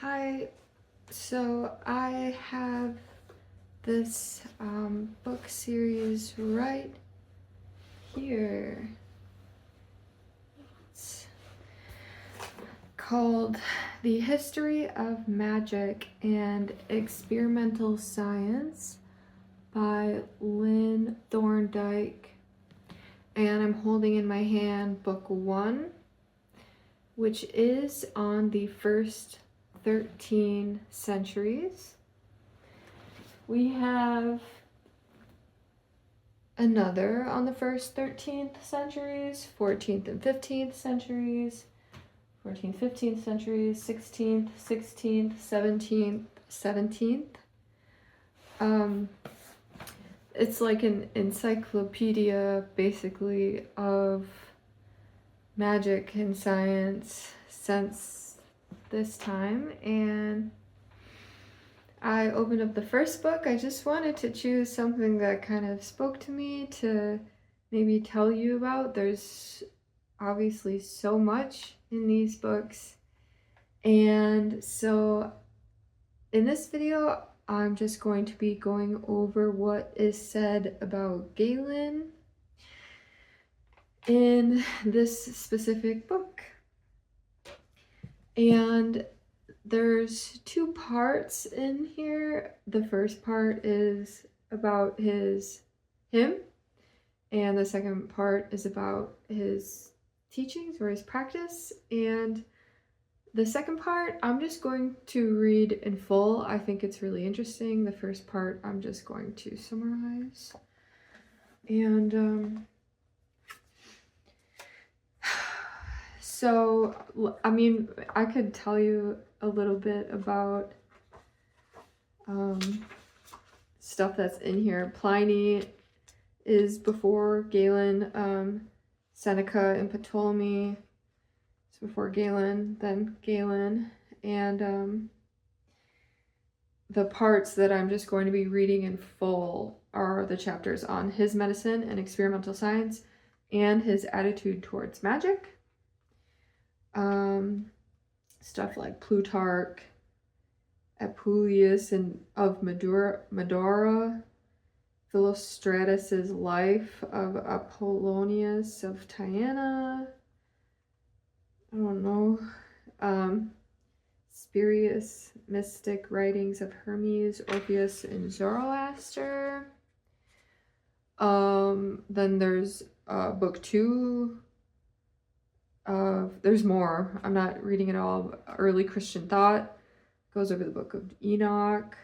Hi, so I have this book series right here. It's called The History of Magic and Experimental Science by Lynn, Thorndike. And I'm holding in my hand book 1, which is on the first 13 centuries. We have another on the first 13th centuries, 14th and 15th centuries, 14th, 15th centuries, 16th, 16th, 17th. It's like an encyclopedia, basically, of magic and science since this time, and I opened up the first book. I just wanted to choose something that kind of spoke to me to maybe tell you about. There's obviously so much in these books, and so in this video I'm just going to be going over what is said about Galen in this specific book. And there's 2 parts in here. The first part is about him, and the second part is about his teachings or his practice. And the second part I'm just going to read in full. I think it's really interesting. The first part I'm just going to summarize. And so, I mean, I could tell you a little bit about stuff that's in here. Pliny is before Galen, Seneca and Ptolemy is before Galen, then Galen, and the parts that I'm just going to be reading in full are the chapters on his medicine and experimental science and his attitude towards magic. Stuff like Plutarch, Apuleius and of Madura, Philostratus's life of Apollonius of Tyana, I don't know, spurious mystic writings of Hermes, Orpheus, and Zoroaster. Then there's book 2. There's more. I'm not reading it all. Early Christian thought goes over the book of Enoch,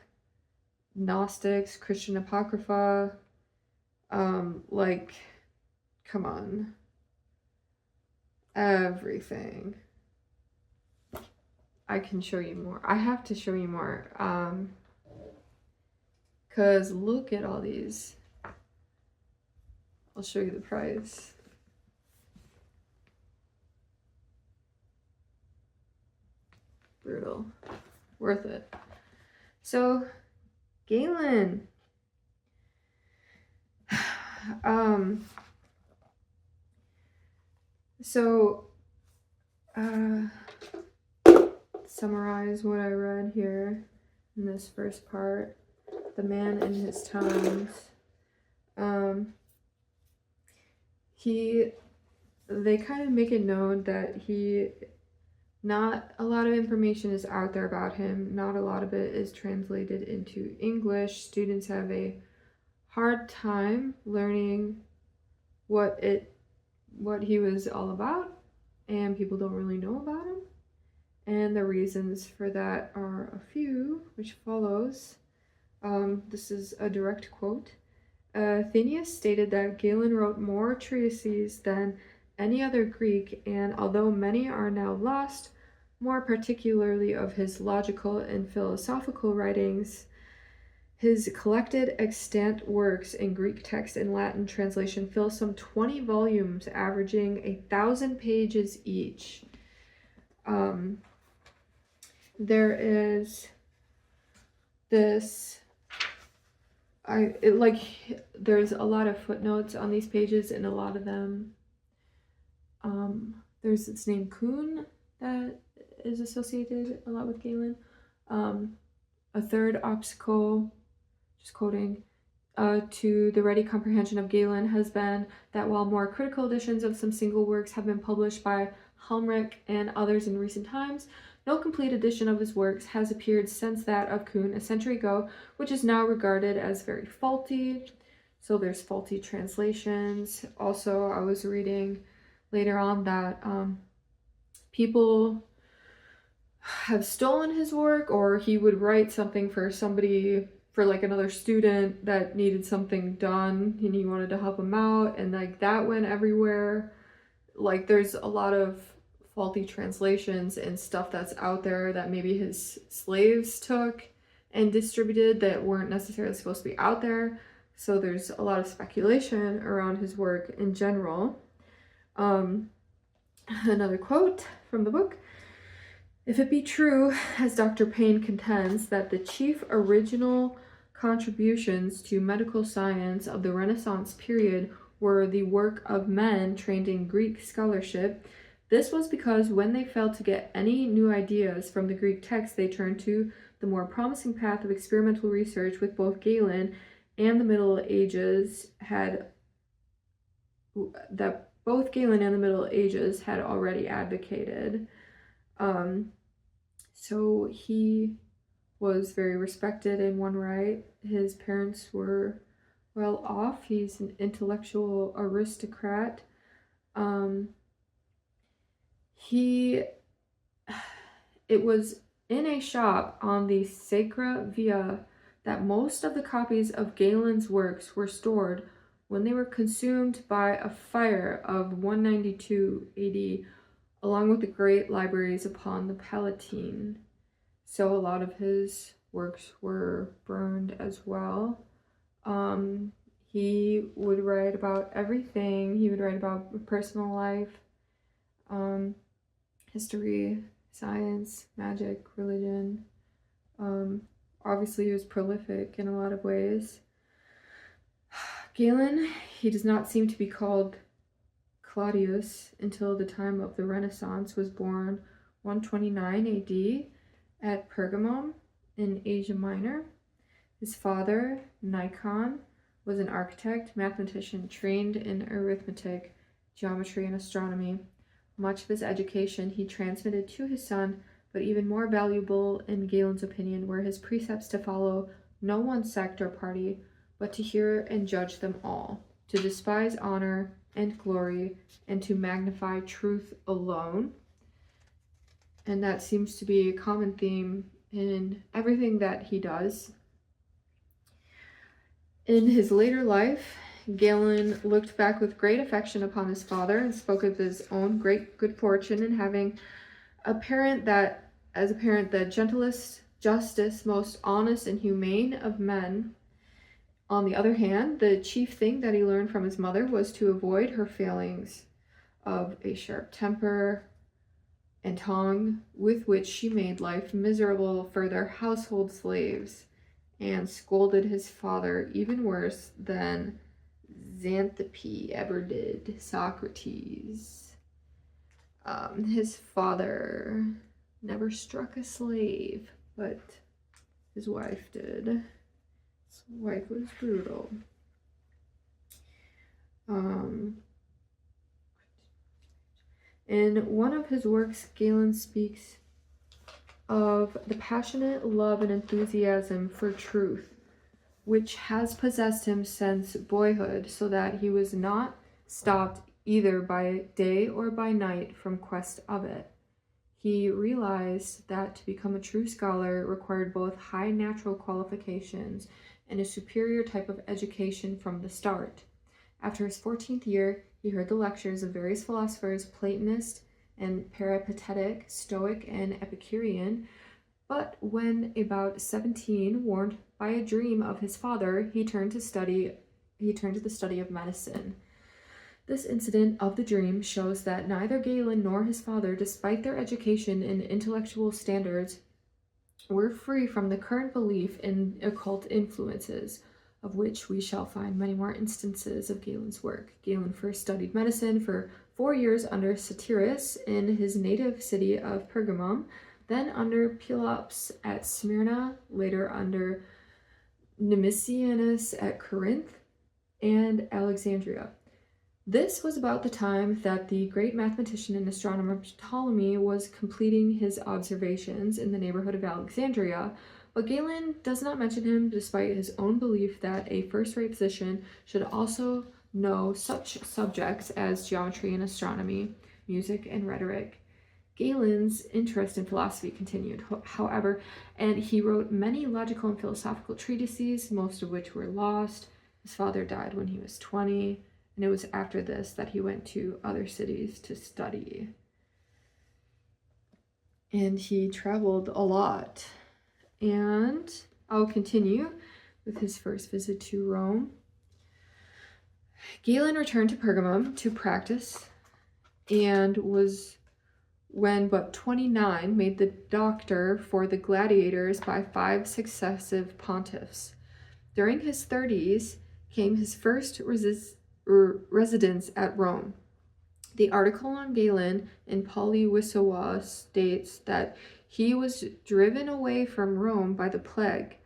Gnostics, Christian Apocrypha. Like, come on. Everything. I can show you more. I have to show you more. Because look at all these. I'll show you the price. Brutal. Worth it. So, Galen. Summarize what I read here in this first part. The man in his times. They kind of make it known that not a lot of information is out there about him. Not a lot of it is translated into English. Students have a hard time learning what he was all about, and people don't really know about him. And the reasons for that are a few, which follows. This is a direct quote. Athenaeus stated that Galen wrote more treatises than any other Greek, and although many are now lost, more particularly of his logical and philosophical writings, his collected extant works in Greek text and Latin translation fill some 20 volumes, averaging 1,000 pages each. There is this... there's a lot of footnotes on these pages, and a lot of them, there's this name Kuhn that is associated a lot with Galen. A third obstacle, just quoting, to the ready comprehension of Galen has been that while more critical editions of some single works have been published by Helmrich and others in recent times, no complete edition of his works has appeared since that of Kuhn a century ago, which is now regarded as very faulty. So there's faulty translations. Also, I was reading later on that people have stolen his work, or he would write something for somebody, for like another student that needed something done and he wanted to help him out, and like that went everywhere. Like there's a lot of faulty translations and stuff that's out there that maybe his slaves took and distributed that weren't necessarily supposed to be out there. So there's a lot of speculation around his work in general. Another quote from the book: "If it be true, as Dr. Payne contends, that the chief original contributions to medical science of the Renaissance period were the work of men trained in Greek scholarship, this was because when they failed to get any new ideas from the Greek text, they turned to the more promising path of experimental research, with both Galen and the Middle Ages had already advocated." So he was very respected in one right. His parents were well off. He's an intellectual aristocrat. It was in a shop on the Sacra Via that most of the copies of Galen's works were stored when they were consumed by a fire of 192 AD, along with the great libraries upon the Palatine. So a lot of his works were burned as well. He would write about everything. He would write about personal life, history, science, magic, religion. Obviously, he was prolific in a lot of ways. Galen, he does not seem to be called Claudius until the time of the Renaissance, was born 129 AD at Pergamon in Asia Minor. His father, Nikon, was an architect, mathematician trained in arithmetic, geometry, and astronomy. Much of his education he transmitted to his son, but even more valuable, in Galen's opinion, were his precepts to follow no one sect or party, but to hear and judge them all, to despise honor and glory, and to magnify truth alone. And that seems to be a common theme in everything that he does. In his later life, Galen looked back with great affection upon his father and spoke of his own great good fortune in having a parent that, as a parent, the gentlest, justest, most honest, and humane of men. On the other hand, the chief thing that he learned from his mother was to avoid her failings of a sharp temper and tongue, with which she made life miserable for their household slaves, and scolded his father even worse than Xanthippe ever did Socrates. His father never struck a slave, but his wife did. His wife was brutal. In one of his works, Galen speaks of the passionate love and enthusiasm for truth, which has possessed him since boyhood, so that he was not stopped either by day or by night from quest of it. He realized that to become a true scholar required both high natural qualifications and a superior type of education from the start. After his 14th year, he heard the lectures of various philosophers, Platonist and Peripatetic, Stoic and Epicurean, but when about 17, warned by a dream of his father, he turned to the study of medicine. This incident of the dream shows that neither Galen nor his father, despite their education and intellectual standards, were free from the current belief in occult influences, of which we shall find many more instances of Galen's work. Galen first studied medicine for 4 years under Satyrus in his native city of Pergamon, then under Pelops at Smyrna, later under Nemesianus at Corinth and Alexandria. This was about the time that the great mathematician and astronomer Ptolemy was completing his observations in the neighborhood of Alexandria, but Galen does not mention him despite his own belief that a first-rate physician should also know such subjects as geometry and astronomy, music and rhetoric. Galen's interest in philosophy continued, however, and he wrote many logical and philosophical treatises, most of which were lost. His father died when he was 20, and it was after this that he went to other cities to study. And he traveled a lot. And I'll continue with his first visit to Rome. Galen returned to Pergamum to practice and was, when but 29, made the doctor for the gladiators by 5 successive pontiffs. During his 30s came his first residence at Rome. The article on Galen in Polywissowa states that he was driven away from Rome by the plague,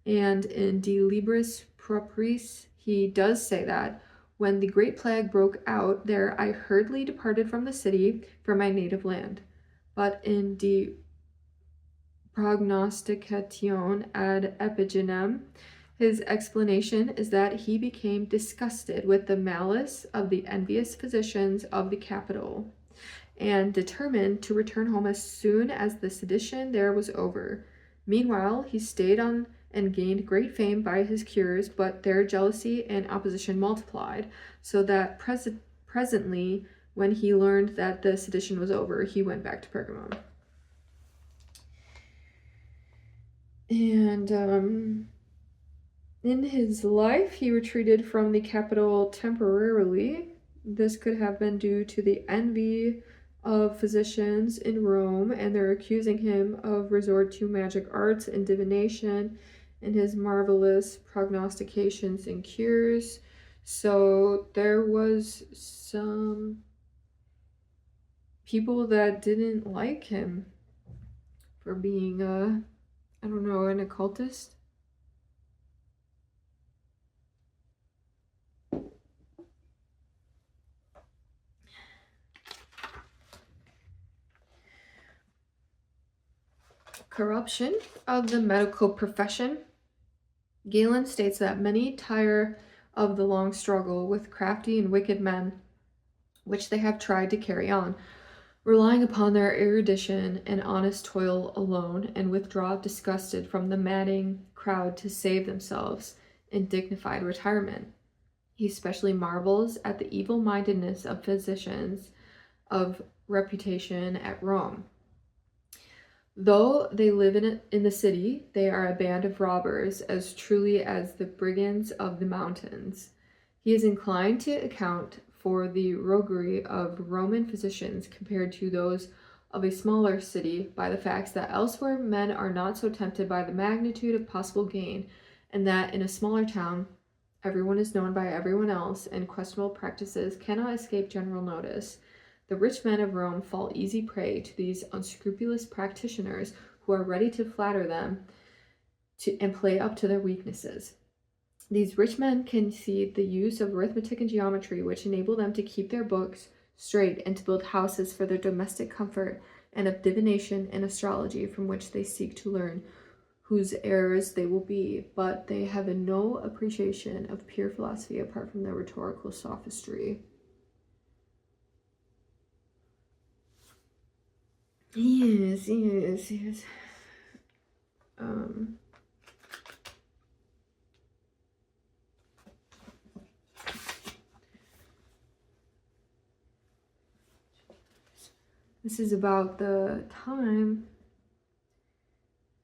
and in De Libris Propris he does say that, when the great plague broke out there, I hurriedly departed from the city for my native land. But in De Prognosticatione ad Epiginem, his explanation is that he became disgusted with the malice of the envious physicians of the capital, and determined to return home as soon as the sedition there was over. Meanwhile, he stayed on and gained great fame by his cures, but their jealousy and opposition multiplied, so that presently, when he learned that the sedition was over, he went back to Pergamon. And in his life, he retreated from the capital temporarily. This could have been due to the envy of physicians in Rome, and they're accusing him of resort to magic arts and divination and his marvelous prognostications and cures. So there was some people that didn't like him for being an occultist. Corruption of the medical profession. Galen states that many tire of the long struggle with crafty and wicked men, which they have tried to carry on, relying upon their erudition and honest toil alone, and withdraw disgusted from the madding crowd to save themselves in dignified retirement. He especially marvels at the evil-mindedness of physicians of reputation at Rome. Though they live in the city, they are a band of robbers as truly as the brigands of the mountains. He is inclined to account for the roguery of Roman physicians compared to those of a smaller city by the facts that elsewhere men are not so tempted by the magnitude of possible gain, and that in a smaller town everyone is known by everyone else, and questionable practices cannot escape general notice. The rich men of Rome fall easy prey to these unscrupulous practitioners who are ready to flatter them and play up to their weaknesses. These rich men can see the use of arithmetic and geometry, which enable them to keep their books straight and to build houses for their domestic comfort, and of divination and astrology, from which they seek to learn whose heirs they will be, but they have no appreciation of pure philosophy apart from their rhetorical sophistry. Yes. This is about the time.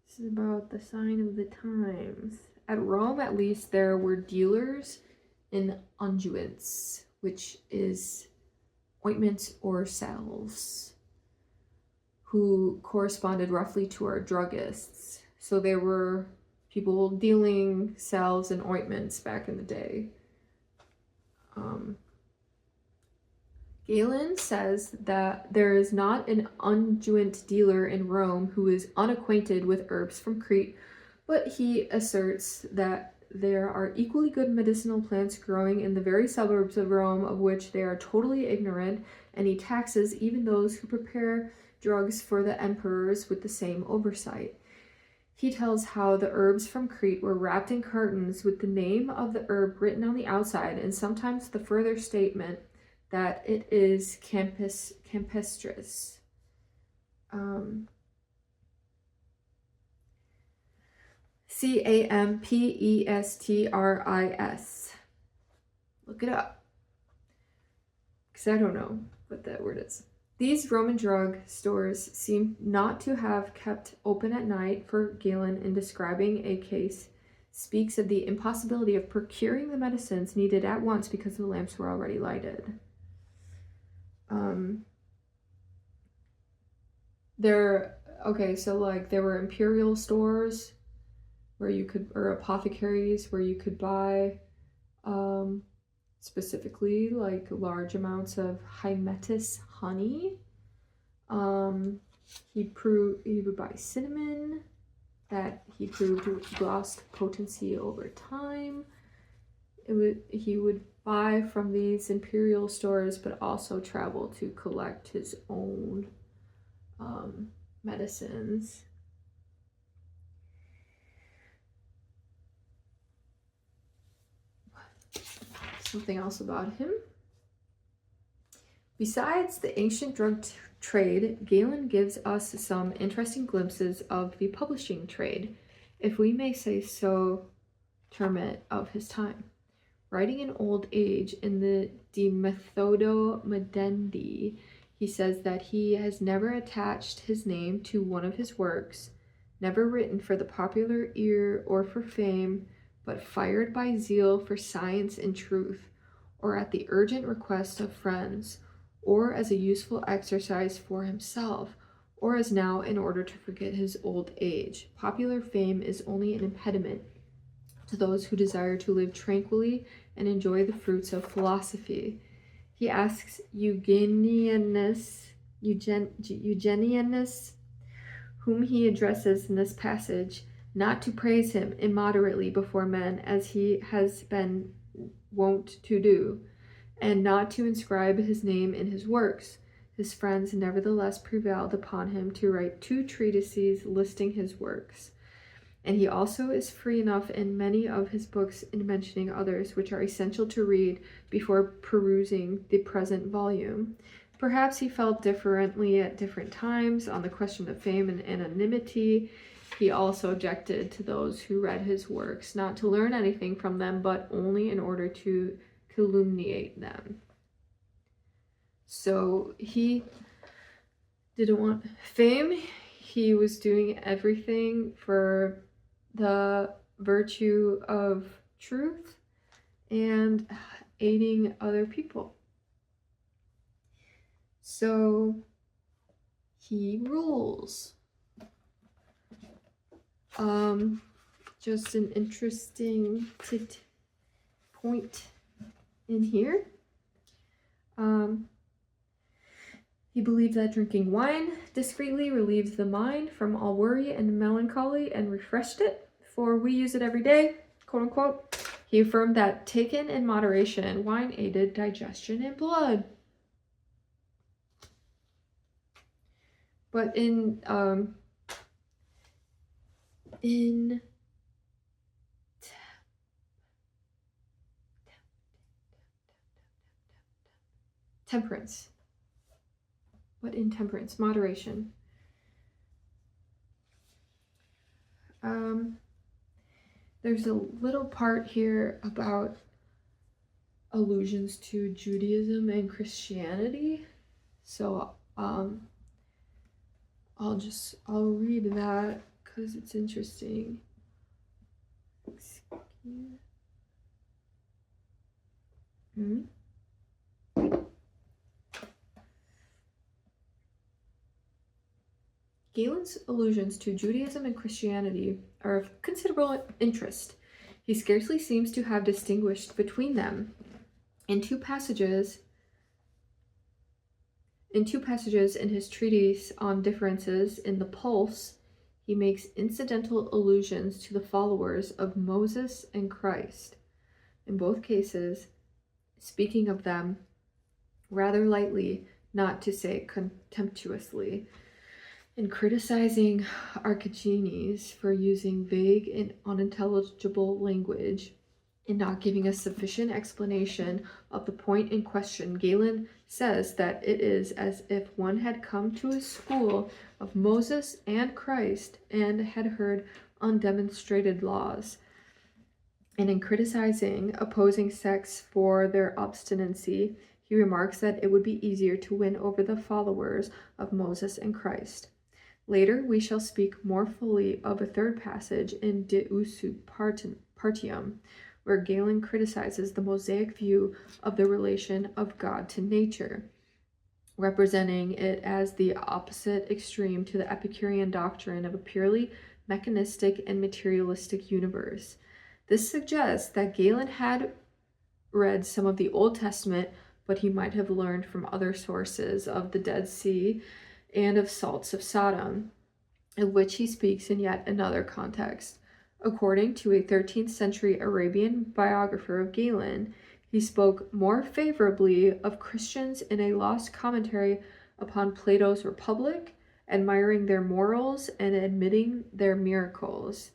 This is about the sign of the times. At Rome, at least, there were dealers in unguents, which is ointments or salves, who corresponded roughly to our druggists. So there were people dealing salves and ointments back in the day. Galen says that there is not an unguent dealer in Rome who is unacquainted with herbs from Crete, but he asserts that there are equally good medicinal plants growing in the very suburbs of Rome of which they are totally ignorant, and he taxes even those who prepare drugs for the emperors with the same oversight. He tells how the herbs from Crete were wrapped in cartons with the name of the herb written on the outside, and sometimes the further statement that it is campestris. Campestris. Look it up, because I don't know what that word is. These Roman drug stores seem not to have kept open at night, for Galen, in describing a case, speaks of the impossibility of procuring the medicines needed at once because the lamps were already lighted. There were imperial stores where you could, or apothecaries where you could buy specifically like large amounts of hymettus honey. He would buy cinnamon that he proved lost potency over time. He would buy from these imperial stores, but also travel to collect his own medicines. Something else about him. Besides the ancient drug trade, Galen gives us some interesting glimpses of the publishing trade, if we may say so term it, of his time. Writing in old age in the De Methodo Medendi, he says that he has never attached his name to one of his works, never written for the popular ear or for fame, but fired by zeal for science and truth, or at the urgent request of friends, or as a useful exercise for himself, or as now in order to forget his old age. Popular fame is only an impediment to those who desire to live tranquilly and enjoy the fruits of philosophy. He asks Eugenianus, whom he addresses in this passage, not to praise him immoderately before men, as he has been wont to do, and not to inscribe his name in his works. His friends nevertheless prevailed upon him to write 2 treatises listing his works, and he also is free enough in many of his books in mentioning others which are essential to read before perusing the present volume. Perhaps he felt differently at different times on the question of fame and anonymity. He also objected to those who read his works, not to learn anything from them, but only in order to calumniate them. So he didn't want fame. He was doing everything for the virtue of truth and aiding other people. So he rules. Just an interesting point in here. He believed that drinking wine discreetly relieved the mind from all worry and melancholy and refreshed it, for we use it every day, quote unquote. He affirmed that taken in moderation, wine aided digestion and blood. But in temperance. But in temperance, moderation. There's a little part here about allusions to Judaism and Christianity. So I'll read that because it's interesting. Galen's allusions to Judaism and Christianity are of considerable interest. He scarcely seems to have distinguished between them. In 2 passages, In 2 passages in his treatise on differences in the pulse, he makes incidental allusions to the followers of Moses and Christ. In both cases, speaking of them rather lightly, not to say contemptuously, in criticizing Archigenes for using vague and unintelligible language and not giving a sufficient explanation of the point in question, Galen says that it is as if one had come to a school of Moses and Christ and had heard undemonstrated laws. And in criticizing opposing sects for their obstinacy, he remarks that it would be easier to win over the followers of Moses and Christ. Later, we shall speak more fully of a third passage in De Usu Partium, where Galen criticizes the Mosaic view of the relation of God to nature, representing it as the opposite extreme to the Epicurean doctrine of a purely mechanistic and materialistic universe. This suggests that Galen had read some of the Old Testament, but he might have learned from other sources of the Dead Sea and of salts of Sodom, of which he speaks in yet another context. According to a 13th century Arabian biographer of Galen, he spoke more favorably of Christians in a lost commentary upon Plato's Republic, admiring their morals and admitting their miracles.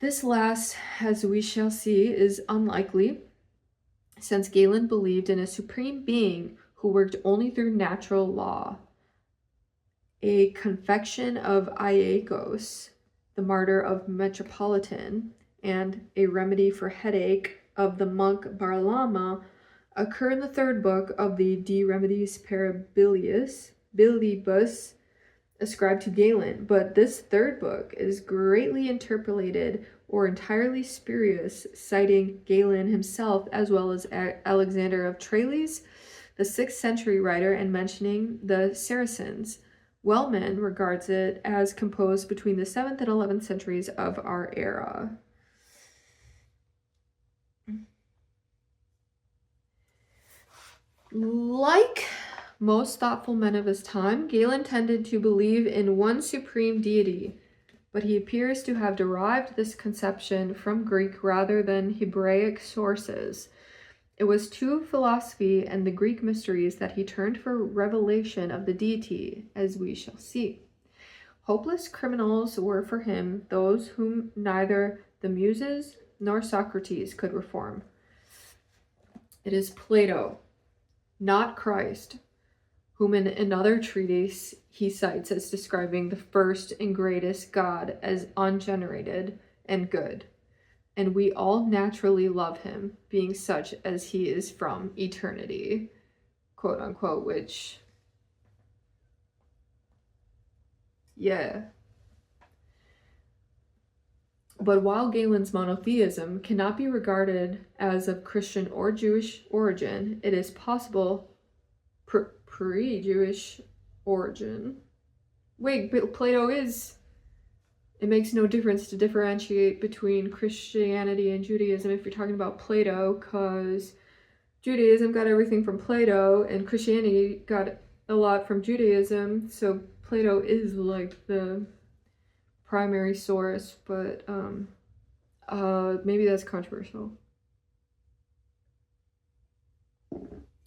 This last, as we shall see, is unlikely, since Galen believed in a supreme being who worked only through natural law. A confection of Aelius, the martyr of Metropolitan, and a remedy for headache of the monk Barlaama occur in the 3rd book of the De Remediis Parabilibus ascribed to Galen, but this 3rd book is greatly interpolated or entirely spurious, citing Galen himself as well as Alexander of Tralles, the 6th century writer, and mentioning the Saracens. Wellman regards it as composed between the 7th and 11th centuries of our era. Like most thoughtful men of his time, Galen tended to believe in one supreme deity, but he appears to have derived this conception from Greek rather than Hebraic sources. It was to philosophy and the Greek mysteries that he turned for revelation of the deity, as we shall see. Hopeless criminals were for him those whom neither the Muses nor Socrates could reform. It is Plato, not Christ, whom in another treatise he cites as describing the first and greatest God as ungenerated and good. And we all naturally love him, being such as he is from eternity, quote unquote, which, yeah. But while Galen's monotheism cannot be regarded as of Christian or Jewish origin, it is possible pre-Jewish origin. Wait, but Plato is... It makes no difference to differentiate between Christianity and Judaism if you're talking about Plato, because Judaism got everything from Plato and Christianity got a lot from Judaism, so Plato is like the primary source, but maybe that's controversial.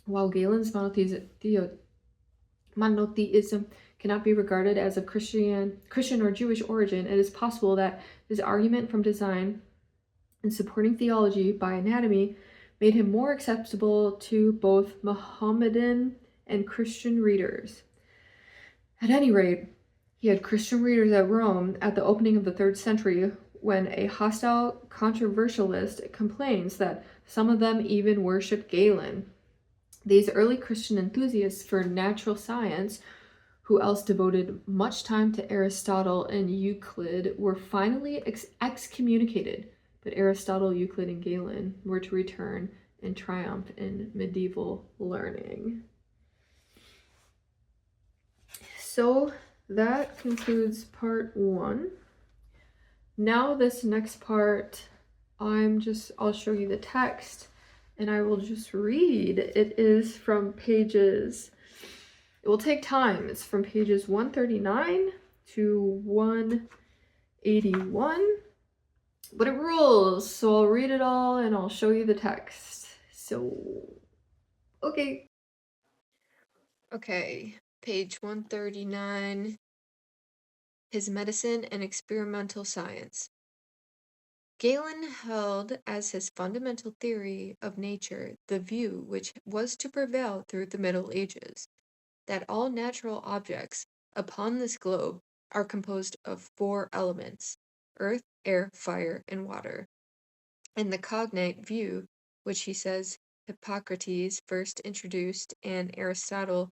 While Galen's monotheism cannot be regarded as of Christian or Jewish origin, it is possible that his argument from design and supporting theology by anatomy made him more acceptable to both Mohammedan and Christian readers. At any rate, he had Christian readers at Rome at the opening of the 3rd century when a hostile controversialist complains that some of them even worshipped Galen. These early Christian enthusiasts for natural science, who else devoted much time to Aristotle and Euclid, were finally excommunicated, but Aristotle, Euclid, and Galen were to return and triumph in medieval learning. So that concludes part 1. Now this next part, I'll show you the text and I will just read. It is from pages It will take time. It's from pages 139 to 181. But it rules, so I'll read it all and I'll show you the text. So, okay. Okay, page 139. His Medicine and Experimental Science. Galen held as his fundamental theory of nature the view which was to prevail through the Middle Ages, that all natural objects upon this globe are composed of four elements: earth, air, fire, and water. And the cognate view, which he says Hippocrates first introduced and Aristotle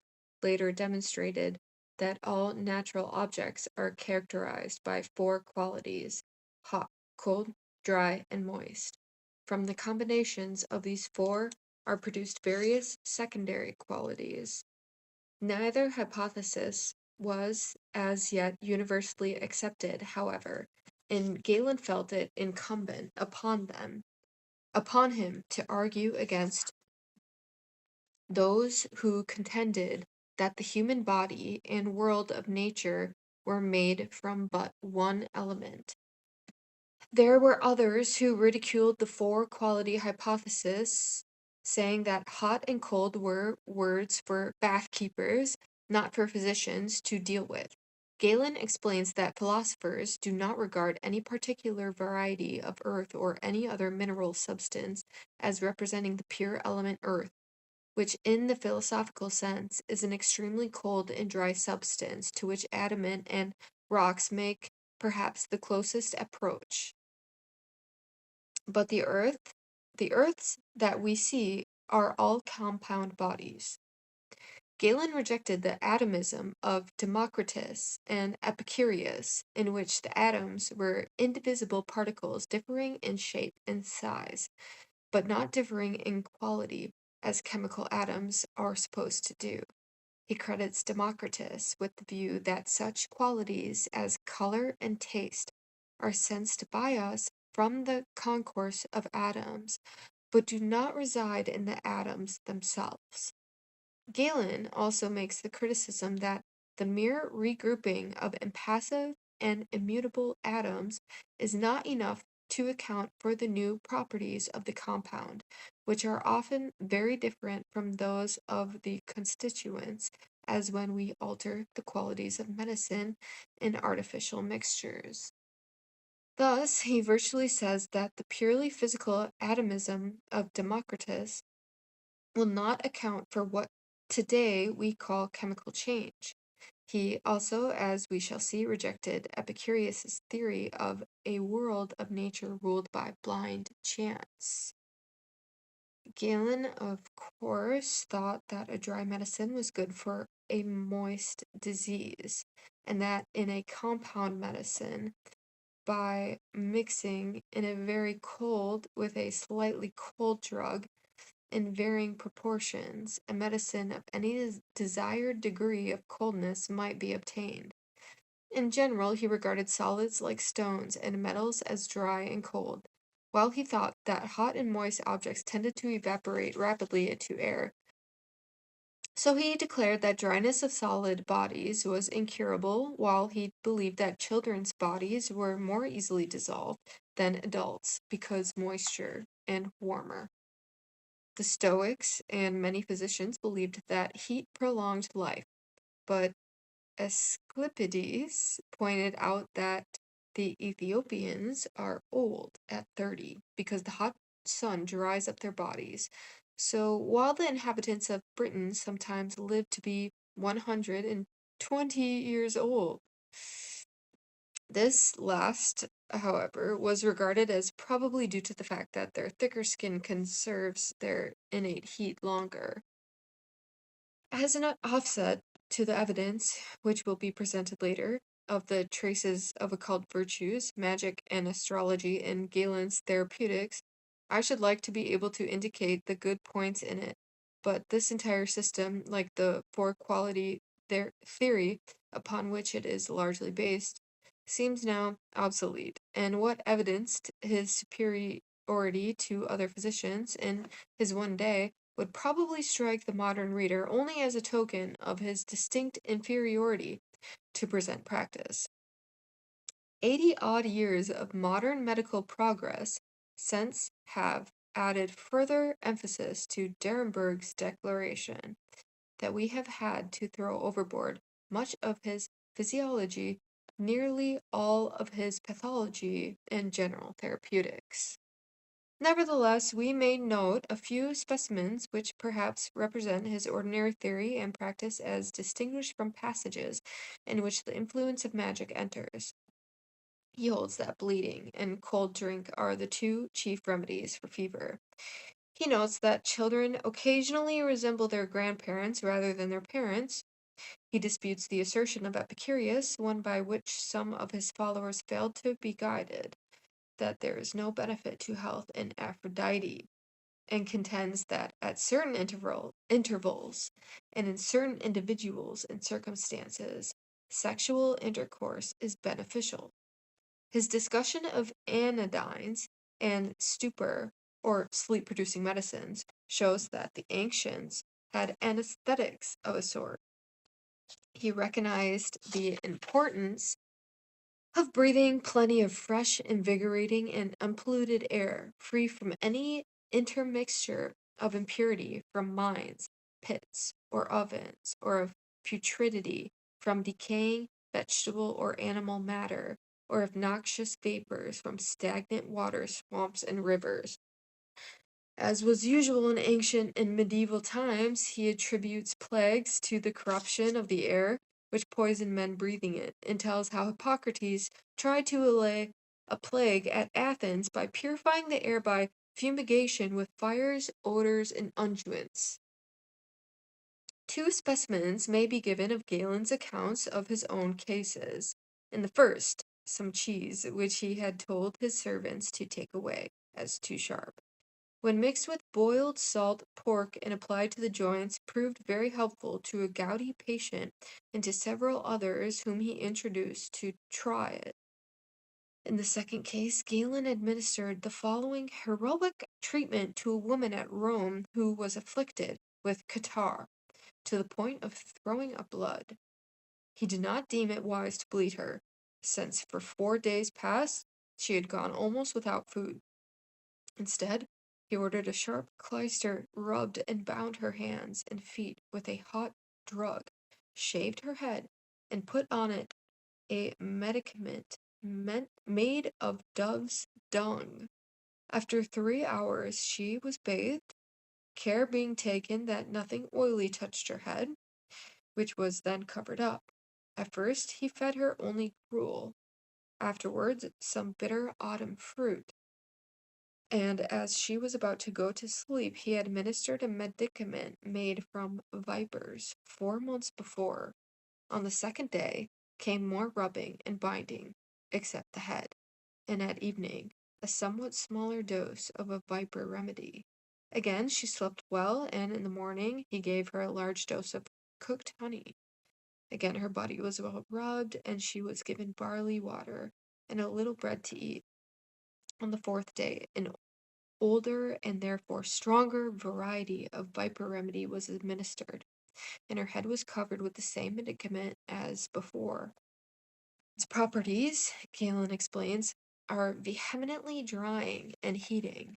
later demonstrated, that all natural objects are characterized by four qualities: hot, cold, dry, and moist. From the combinations of these four are produced various secondary qualities. Neither hypothesis was as yet universally accepted, however, and Galen felt it incumbent upon him to argue against those who contended that the human body and world of nature were made from but one element. There were others who ridiculed the four-quality hypothesis, saying that hot and cold were words for bath-keepers, not for physicians to deal with. Galen explains that philosophers do not regard any particular variety of earth or any other mineral substance as representing the pure element earth, which in the philosophical sense is an extremely cold and dry substance to which adamant and rocks make perhaps the closest approach. But the earths that we see are all compound bodies. Galen rejected the atomism of Democritus and Epicurus, in which the atoms were indivisible particles differing in shape and size, but not differing in quality, as chemical atoms are supposed to do. He credits Democritus with the view that such qualities as color and taste are sensed by us from the concourse of atoms, but do not reside in the atoms themselves. Galen also makes the criticism that the mere regrouping of impassive and immutable atoms is not enough to account for the new properties of the compound, which are often very different from those of the constituents, as when we alter the qualities of medicine in artificial mixtures. Thus, he virtually says that the purely physical atomism of Democritus will not account for what today we call chemical change. He also, as we shall see, rejected Epicurus' theory of a world of nature ruled by blind chance. Galen, of course, thought that a dry medicine was good for a moist disease, and that in a compound medicine, by mixing in a very cold with a slightly cold drug in varying proportions, a medicine of any desired degree of coldness might be obtained. In general, he regarded solids like stones and metals as dry and cold, while he thought that hot and moist objects tended to evaporate rapidly into air. So he declared that dryness of solid bodies was incurable, while he believed that children's bodies were more easily dissolved than adults because moisture and warmer. The Stoics and many physicians believed that heat prolonged life, but Asclepiades pointed out that the Ethiopians are old at 30 because the hot sun dries up their bodies. So while the inhabitants of Britain sometimes live to be 120 years old, this last, however, was regarded as probably due to the fact that their thicker skin conserves their innate heat longer. As an offset to the evidence, which will be presented later, of the traces of occult virtues, magic, and astrology in Galen's therapeutics, I should like to be able to indicate the good points in it. But this entire system, like the four quality theory upon which it is largely based, seems now obsolete, and what evidenced his superiority to other physicians in his one day would probably strike the modern reader only as a token of his distinct inferiority to present practice. 80-odd years of modern medical progress since have added further emphasis to Derenberg's declaration that we have had to throw overboard much of his physiology, nearly all of his pathology, and general therapeutics. Nevertheless, we may note a few specimens which perhaps represent his ordinary theory and practice as distinguished from passages in which the influence of magic enters. He holds that bleeding and cold drink are the two chief remedies for fever. He notes that children occasionally resemble their grandparents rather than their parents. He disputes the assertion of Epicurus, one by which some of his followers failed to be guided, that there is no benefit to health in Aphrodite, and contends that at certain intervals and in certain individuals and circumstances, sexual intercourse is beneficial. His discussion of anodynes and stupor, or sleep producing medicines, shows that the ancients had anesthetics of a sort. He recognized the importance of breathing plenty of fresh, invigorating, and unpolluted air, free from any intermixture of impurity from mines, pits, or ovens, or of putridity from decaying vegetable or animal matter, or of noxious vapors from stagnant water, swamps, and rivers. As was usual in ancient and medieval times, he attributes plagues to the corruption of the air, which poisoned men breathing it, and tells how Hippocrates tried to allay a plague at Athens by purifying the air by fumigation with fires, odors, and unguents. Two specimens may be given of Galen's accounts of his own cases. In the first, some cheese, which he had told his servants to take away, as too sharp, when mixed with boiled salt pork and applied to the joints, proved very helpful to a gouty patient and to several others whom he introduced to try it. In the second case, Galen administered the following heroic treatment to a woman at Rome who was afflicted with catarrh, to the point of throwing up blood. He did not deem it wise to bleed her, since for 4 days past she had gone almost without food. Instead, he ordered a sharp clyster rubbed and bound her hands and feet with a hot drug, shaved her head, and put on it a medicament made of dove's dung. After 3 hours she was bathed, care being taken that nothing oily touched her head, which was then covered up. At first he fed her only gruel, afterwards some bitter autumn fruit, and as she was about to go to sleep, he administered a medicament made from vipers 4 months before. On the second day came more rubbing and binding, except the head, and at evening a somewhat smaller dose of a viper remedy. Again she slept well, and in the morning he gave her a large dose of cooked honey. Again her body was well rubbed, and she was given barley water and a little bread to eat. On the fourth day, an older and therefore stronger variety of viper remedy was administered, and her head was covered with the same medicament as before. Its properties, Galen explains, are vehemently drying and heating.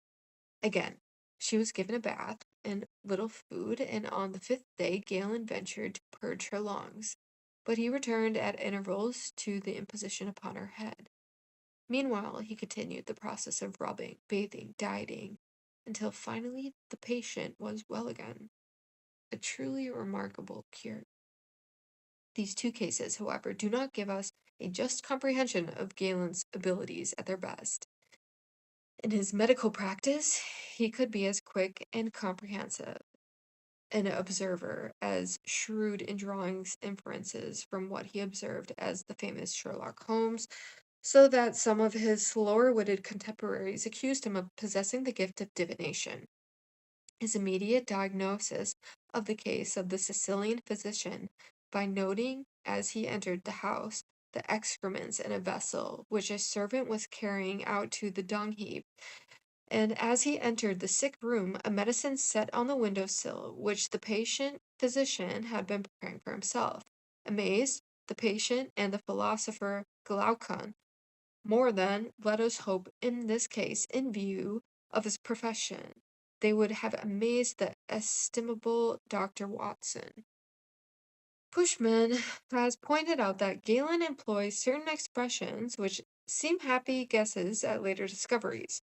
Again, she was given a bath and little food, and on the 5th day Galen ventured to purge her lungs, but he returned at intervals to the imposition upon her head. Meanwhile, he continued the process of rubbing, bathing, dieting, until finally the patient was well again. A truly remarkable cure. These two cases, however, do not give us a just comprehension of Galen's abilities at their best. In his medical practice, he could be as quick and comprehensive an observer as shrewd in drawing inferences from what he observed as the famous Sherlock Holmes, so that some of his slower-witted contemporaries accused him of possessing the gift of divination. His immediate diagnosis of the case of the Sicilian physician, by noting, as he entered the house, the excrements in a vessel which a servant was carrying out to the dung heap, And as he entered the sick room, a medicine set on the window sill, which the patient physician had been preparing for himself. Amazed, the patient and the philosopher Glaucon more than, let us hope, in this case, in view of his profession, they would have amazed the estimable Dr. Watson. Pushman has pointed out that Galen employs certain expressions which seem happy guesses at later discoveries.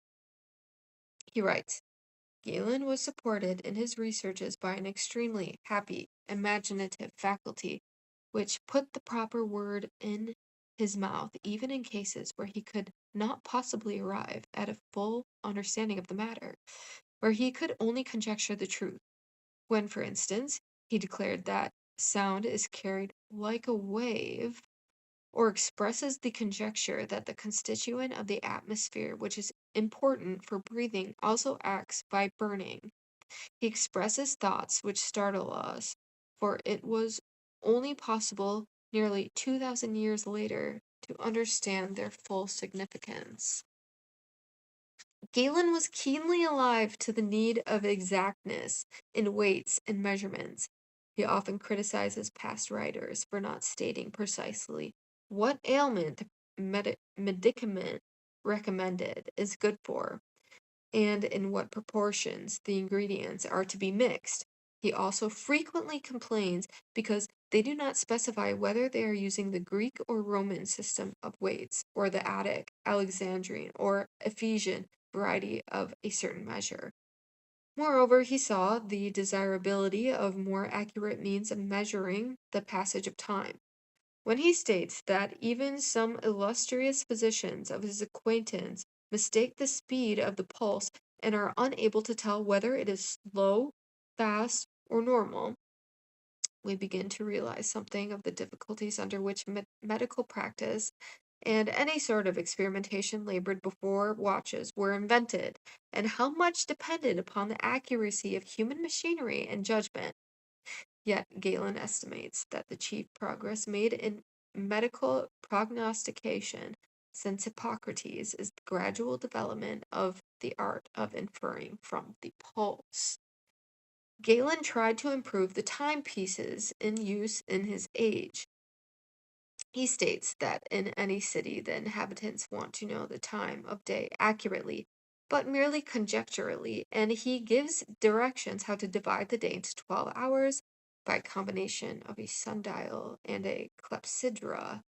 He writes, Galen was supported in his researches by an extremely happy, imaginative faculty, which put the proper word in his mouth even in cases where he could not possibly arrive at a full understanding of the matter, where he could only conjecture the truth. When, for instance, he declared that sound is carried like a wave, or expresses the conjecture that the constituent of the atmosphere which is important for breathing also acts by burning. He expresses thoughts which startle us, for it was only possible nearly 2,000 years later to understand their full significance. Galen was keenly alive to the need of exactness in weights and measurements. He often criticizes past writers for not stating precisely what ailment the medicament recommended is good for, and in what proportions the ingredients are to be mixed. He also frequently complains because they do not specify whether they are using the Greek or Roman system of weights, or the Attic, Alexandrian, or Ephesian variety of a certain measure. Moreover, he saw the desirability of more accurate means of measuring the passage of time. When he states that even some illustrious physicians of his acquaintance mistake the speed of the pulse and are unable to tell whether it is slow, fast, or normal, we begin to realize something of the difficulties under which medical practice and any sort of experimentation labored before watches were invented, and how much depended upon the accuracy of human machinery and judgment. Yet Galen estimates that the chief progress made in medical prognostication since Hippocrates is the gradual development of the art of inferring from the pulse. Galen tried to improve the timepieces in use in his age. He states that in any city the inhabitants want to know the time of day accurately, but merely conjecturally, and he gives directions how to divide the day into 12 hours by a combination of a sundial and a clepsydra,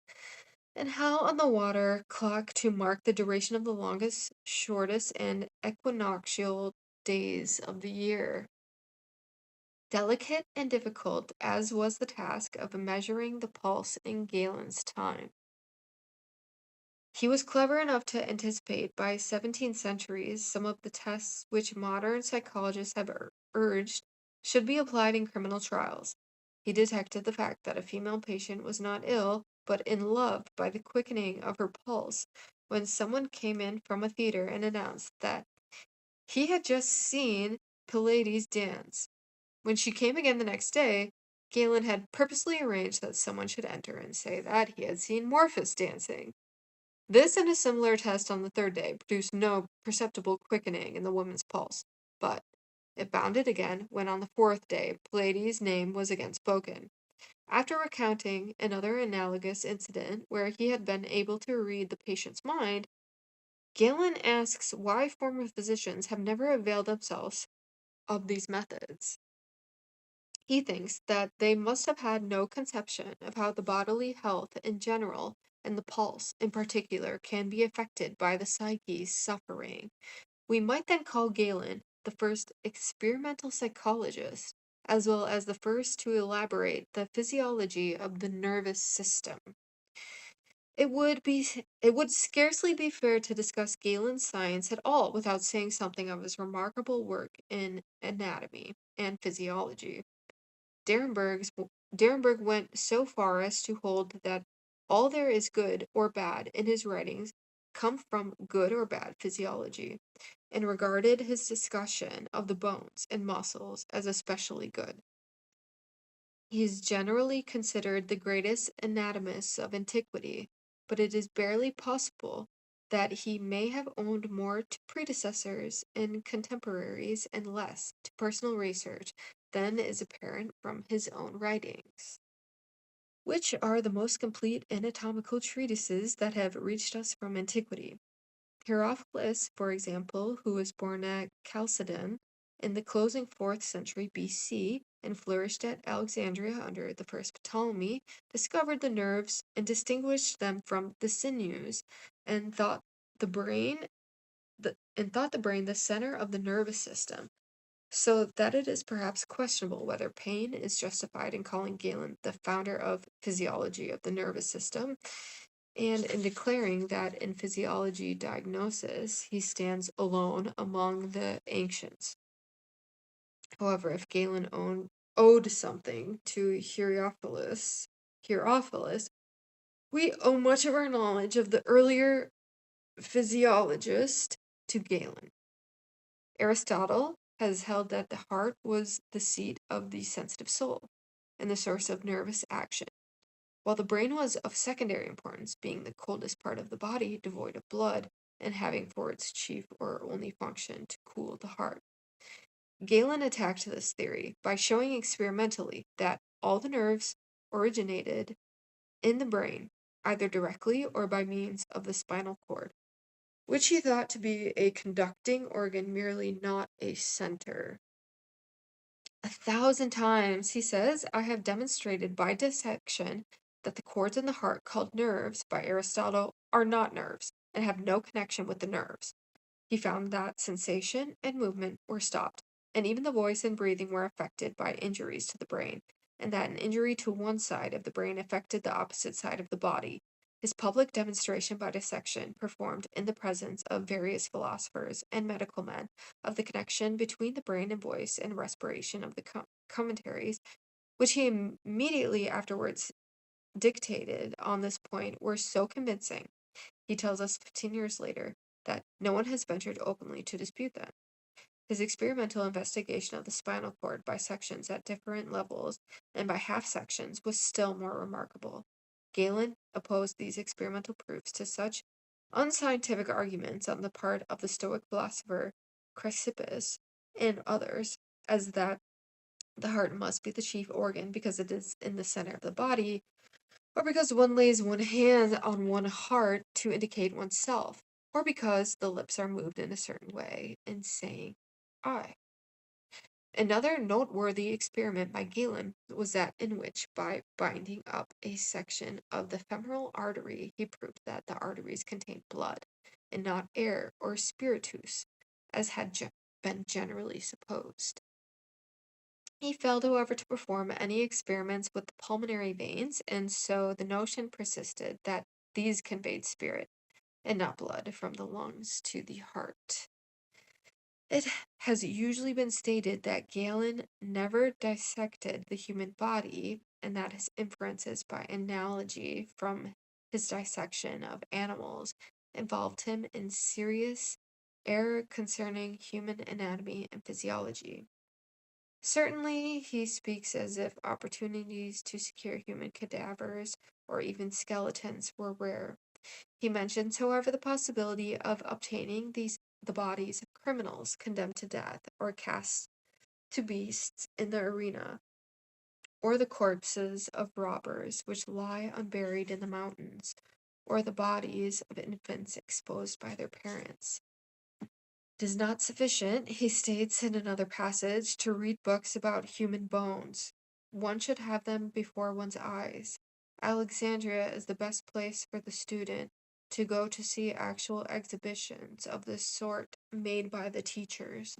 and how on the water clock to mark the duration of the longest, shortest, and equinoctial days of the year. Delicate and difficult as was the task of measuring the pulse in Galen's time, he was clever enough to anticipate by 17th centuries some of the tests which modern psychologists have urged should be applied in criminal trials. He detected the fact that a female patient was not ill, but in love by the quickening of her pulse when someone came in from a theater and announced that he had just seen Pylades dance. When she came again the next day, Galen had purposely arranged that someone should enter and say that he had seen Morphus dancing. This and a similar test on the third day produced no perceptible quickening in the woman's pulse, but it bounded again when on the fourth day Pylades' name was again spoken. After recounting another analogous incident where he had been able to read the patient's mind, Galen asks why former physicians have never availed themselves of these methods. He thinks that they must have had no conception of how the bodily health in general and the pulse in particular can be affected by the psyche's suffering. We might then call Galen the first experimental psychologist, as well as the first to elaborate the physiology of the nervous system. It would scarcely be fair to discuss Galen's science at all without saying something of his remarkable work in anatomy and physiology. Derenberg went so far as to hold that all there is good or bad in his writings come from good or bad physiology, and regarded his discussion of the bones and muscles as especially good. He is generally considered the greatest anatomist of antiquity, but it is barely possible that he may have owned more to predecessors and contemporaries and less to personal research than is apparent from his own writings, which are the most complete anatomical treatises that have reached us from antiquity. Herophilus, for example, who was born at Chalcedon in the closing 4th century BC and flourished at Alexandria under the first Ptolemy, discovered the nerves and distinguished them from the sinews, and thought the brain the center of the nervous system, so that it is perhaps questionable whether Payne is justified in calling Galen the founder of physiology of the nervous system, and in declaring that in physiology diagnosis he stands alone among the ancients. However, if Galen owed something to Hierophilus, we owe much of our knowledge of the earlier physiologist to Galen. Aristotle has held that the heart was the seat of the sensitive soul and the source of nervous action, while the brain was of secondary importance, being the coldest part of the body, devoid of blood, and having for its chief or only function to cool the heart. Galen attacked this theory by showing experimentally that all the nerves originated in the brain, either directly or by means of the spinal cord, which he thought to be a conducting organ merely, not a center. 1,000 times, he says, I have demonstrated by dissection that the cords in the heart, called nerves by Aristotle, are not nerves and have no connection with the nerves. He found that sensation and movement were stopped, and even the voice and breathing were affected by injuries to the brain, and that an injury to one side of the brain affected the opposite side of the body. His public demonstration by dissection, performed in the presence of various philosophers and medical men, of the connection between the brain and voice and respiration of the commentaries, which he immediately afterwards dictated on this point, were so convincing, he tells us 15 years later, that no one has ventured openly to dispute them. His experimental investigation of the spinal cord by sections at different levels and by half sections was still more remarkable. Galen opposed these experimental proofs to such unscientific arguments on the part of the Stoic philosopher Chrysippus and others, as that the heart must be the chief organ because it is in the center of the body, or because one lays one hand on one heart to indicate oneself, or because the lips are moved in a certain way in saying I. Another noteworthy experiment by Galen was that in which, by binding up a section of the femoral artery, he proved that the arteries contained blood, and not air or spiritus, as had been generally supposed. He failed, however, to perform any experiments with the pulmonary veins, and so the notion persisted that these conveyed spirit, and not blood, from the lungs to the heart. It has usually been stated that Galen never dissected the human body, and that his inferences by analogy from his dissection of animals involved him in serious error concerning human anatomy and physiology. Certainly, he speaks as if opportunities to secure human cadavers or even skeletons were rare. He mentions, however, the possibility of obtaining the bodies of criminals condemned to death or cast to beasts in the arena, or the corpses of robbers which lie unburied in the mountains, or the bodies of infants exposed by their parents. It is not sufficient, he states in another passage, to read books about human bones. One should have them before one's eyes. Alexandria is the best place for the student to go to see actual exhibitions of this sort made by the teachers.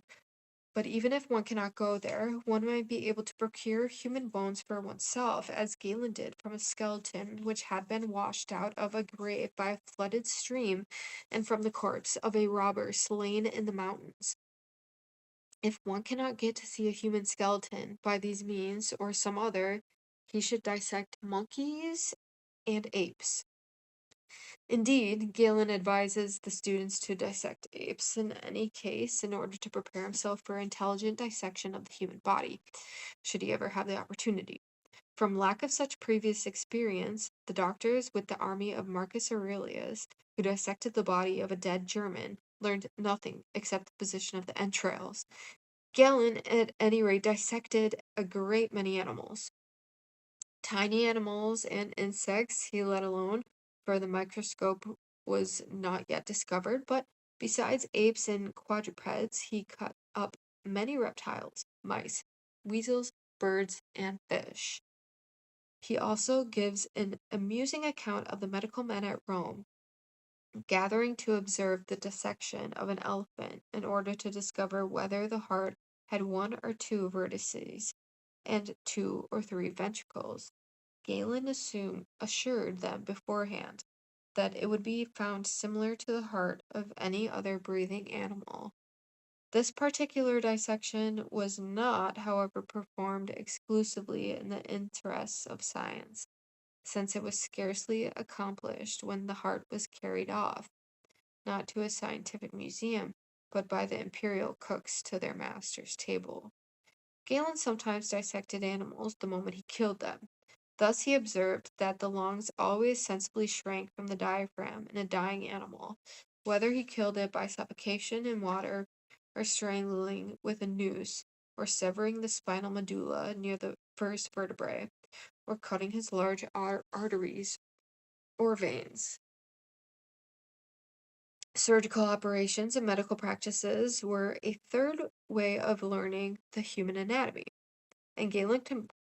But even if one cannot go there, one might be able to procure human bones for oneself, as Galen did from a skeleton which had been washed out of a grave by a flooded stream, and from the corpse of a robber slain in the mountains. If one cannot get to see a human skeleton by these means or some other, he should dissect monkeys and apes. Indeed, Galen advises the students to dissect apes in any case in order to prepare himself for intelligent dissection of the human body, should he ever have the opportunity. From lack of such previous experience, the doctors with the army of Marcus Aurelius, who dissected the body of a dead German, learned nothing except the position of the entrails. Galen, at any rate, dissected a great many animals. Tiny animals and insects he let alone, for the microscope was not yet discovered, but besides apes and quadrupeds, he cut up many reptiles, mice, weasels, birds, and fish. He also gives an amusing account of the medical men at Rome gathering to observe the dissection of an elephant in order to discover whether the heart had one or two vertices and two or three ventricles. Galen assured them beforehand that it would be found similar to the heart of any other breathing animal. This particular dissection was not, however, performed exclusively in the interests of science, since it was scarcely accomplished when the heart was carried off, not to a scientific museum, but by the imperial cooks to their master's table. Galen sometimes dissected animals the moment he killed them. Thus he observed that the lungs always sensibly shrank from the diaphragm in a dying animal, whether he killed it by suffocation in water, or strangling with a noose, or severing the spinal medulla near the first vertebrae, or cutting his large arteries or veins. Surgical operations and medical practices were a third way of learning the human anatomy, and Galen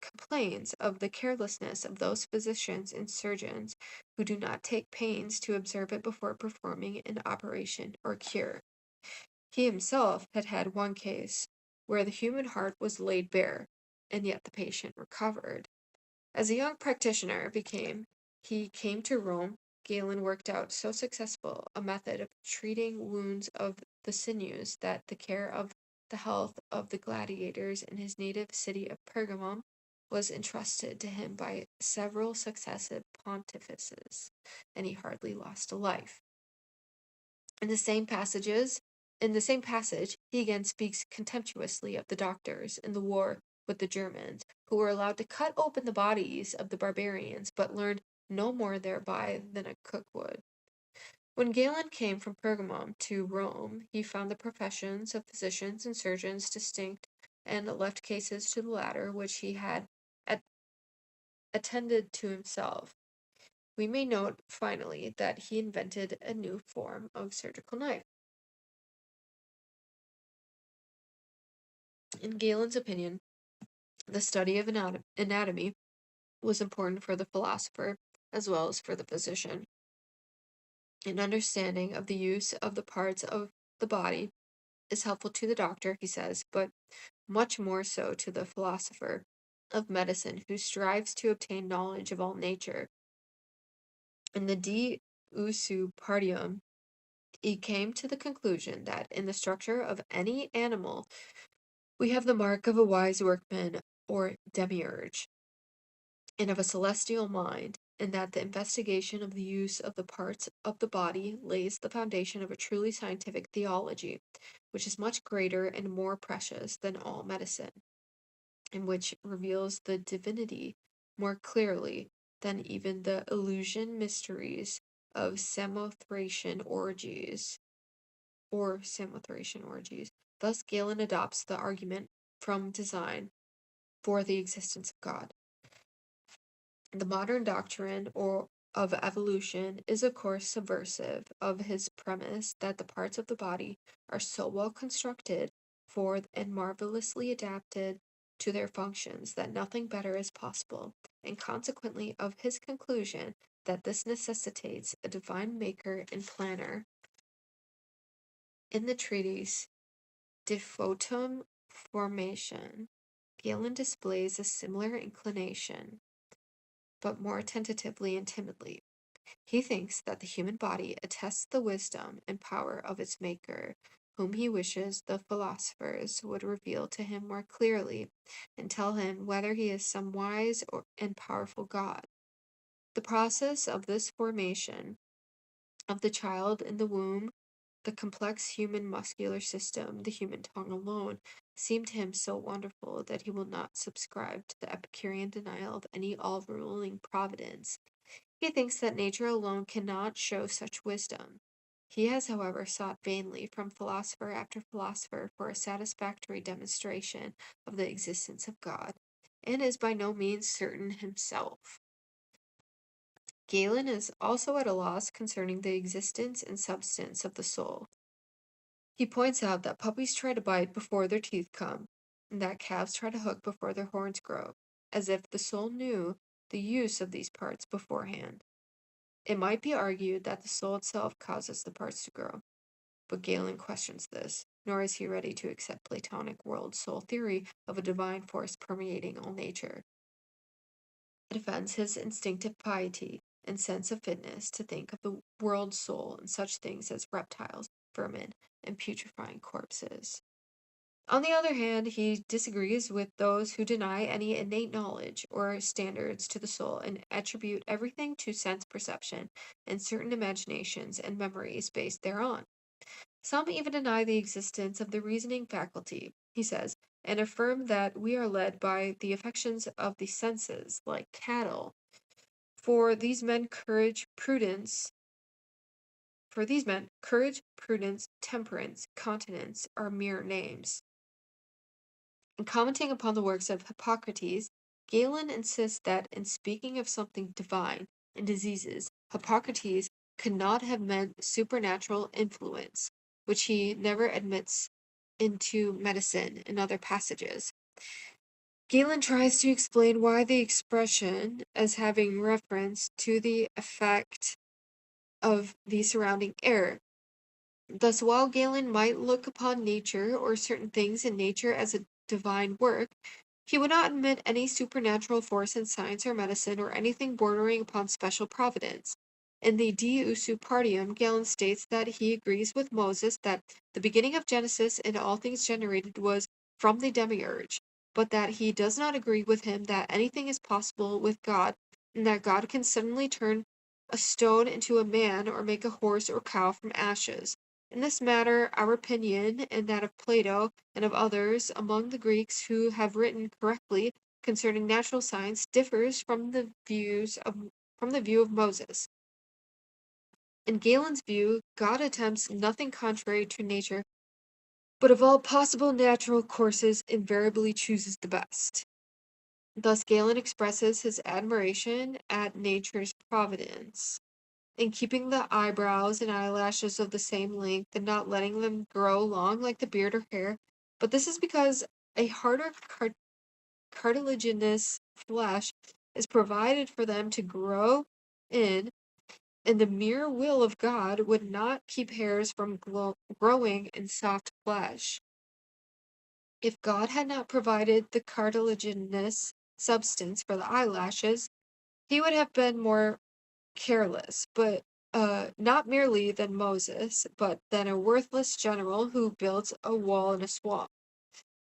complains of the carelessness of those physicians and surgeons who do not take pains to observe it before performing an operation or cure. He himself had had one case where the human heart was laid bare, and yet the patient recovered. As a young practitioner he came to Rome. Galen worked out so successful a method of treating wounds of the sinews that the care of the health of the gladiators in his native city of Pergamon was entrusted to him by several successive pontifices, and he hardly lost a life. In the same passage, he again speaks contemptuously of the doctors in the war with the Germans, who were allowed to cut open the bodies of the barbarians, but learned no more thereby than a cook would. When Galen came from Pergamum to Rome, he found the professions of physicians and surgeons distinct, and left cases to the latter which he had attended to himself. We may note, finally, that he invented a new form of surgical knife. In Galen's opinion, the study of anatomy was important for the philosopher as well as for the physician. An understanding of the use of the parts of the body is helpful to the doctor, he says, but much more so to the philosopher of medicine who strives to obtain knowledge of all nature. In the De Usu Partium, he came to the conclusion that in the structure of any animal we have the mark of a wise workman or demiurge, and of a celestial mind, and that the investigation of the use of the parts of the body lays the foundation of a truly scientific theology, which is much greater and more precious than all medicine, and which reveals the divinity more clearly than even the illusion mysteries of Samothracian orgies. Thus, Galen adopts the argument from design for the existence of God. The modern doctrine of evolution is of course subversive of his premise that the parts of the body are so well constructed for and marvelously adapted to their functions that nothing better is possible, and consequently of his conclusion that this necessitates a divine maker and planner. In the treatise De Photum Formation, Galen displays a similar inclination, but more tentatively and timidly. He thinks that the human body attests the wisdom and power of its maker, whom he wishes the philosophers would reveal to him more clearly, and tell him whether he is some wise and powerful God. The process of this formation of the child in the womb The complex human muscular system, the human tongue alone, seemed to him so wonderful that he will not subscribe to the Epicurean denial of any all-ruling providence. He thinks that nature alone cannot show such wisdom. He has, however, sought vainly from philosopher after philosopher for a satisfactory demonstration of the existence of God, and is by no means certain himself. Galen is also at a loss concerning the existence and substance of the soul. He points out that puppies try to bite before their teeth come, and that calves try to hook before their horns grow, as if the soul knew the use of these parts beforehand. It might be argued that the soul itself causes the parts to grow, but Galen questions this, nor is he ready to accept Platonic world-soul theory of a divine force permeating all nature. It offends his instinctive piety and sense of fitness to think of the world soul and such things as reptiles, vermin, and putrefying corpses. On the other hand, he disagrees with those who deny any innate knowledge or standards to the soul and attribute everything to sense perception and certain imaginations and memories based thereon. Some even deny the existence of the reasoning faculty, he says, and affirm that we are led by the affections of the senses, like cattle. For these men, courage, prudence, temperance, continence are mere names. In commenting upon the works of Hippocrates, Galen insists that in speaking of something divine in diseases, Hippocrates could not have meant supernatural influence, which he never admits into medicine in other passages. Galen tries to explain why the expression as having reference to the effect of the surrounding air. Thus, while Galen might look upon nature or certain things in nature as a divine work, he would not admit any supernatural force in science or medicine or anything bordering upon special providence. In the De Usu Partium, Galen states that he agrees with Moses that the beginning of Genesis and all things generated was from the demiurge, but that he does not agree with him that anything is possible with God, and that God can suddenly turn a stone into a man or make a horse or cow from ashes. In this matter, our opinion, and that of Plato and of others among the Greeks who have written correctly concerning natural science, differs from the view of Moses. In Galen's view, God attempts nothing contrary to nature, but of all possible natural courses invariably chooses the best. Thus Galen expresses his admiration at nature's providence in keeping the eyebrows and eyelashes of the same length and not letting them grow long like the beard or hair, but this is because a harder cartilaginous flesh is provided for them to grow in, and the mere will of God would not keep hairs from growing in soft flesh. If God had not provided the cartilaginous substance for the eyelashes, he would have been more careless, but not merely than Moses, but than a worthless general who builds a wall in a swamp.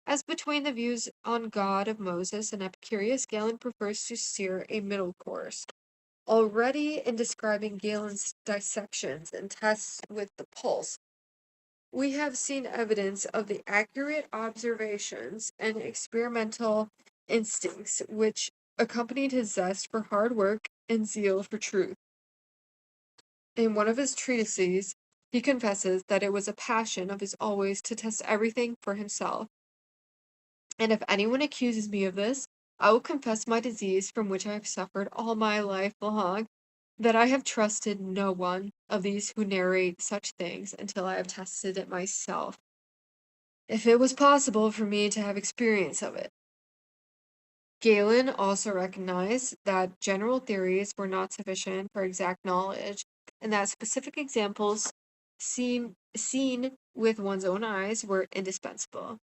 As between the views on God of Moses and Epicurus, Galen prefers to steer a middle course. Already in describing Galen's dissections and tests with the pulse, we have seen evidence of the accurate observations and experimental instincts which accompanied his zest for hard work and zeal for truth. In one of his treatises, he confesses that it was a passion of his always to test everything for himself. And if anyone accuses me of this, I will confess my disease from which I have suffered all my life long, that I have trusted no one of these who narrate such things until I have tested it myself, if it was possible for me to have experience of it. Galen also recognized that general theories were not sufficient for exact knowledge, and that specific examples seen with one's own eyes were indispensable.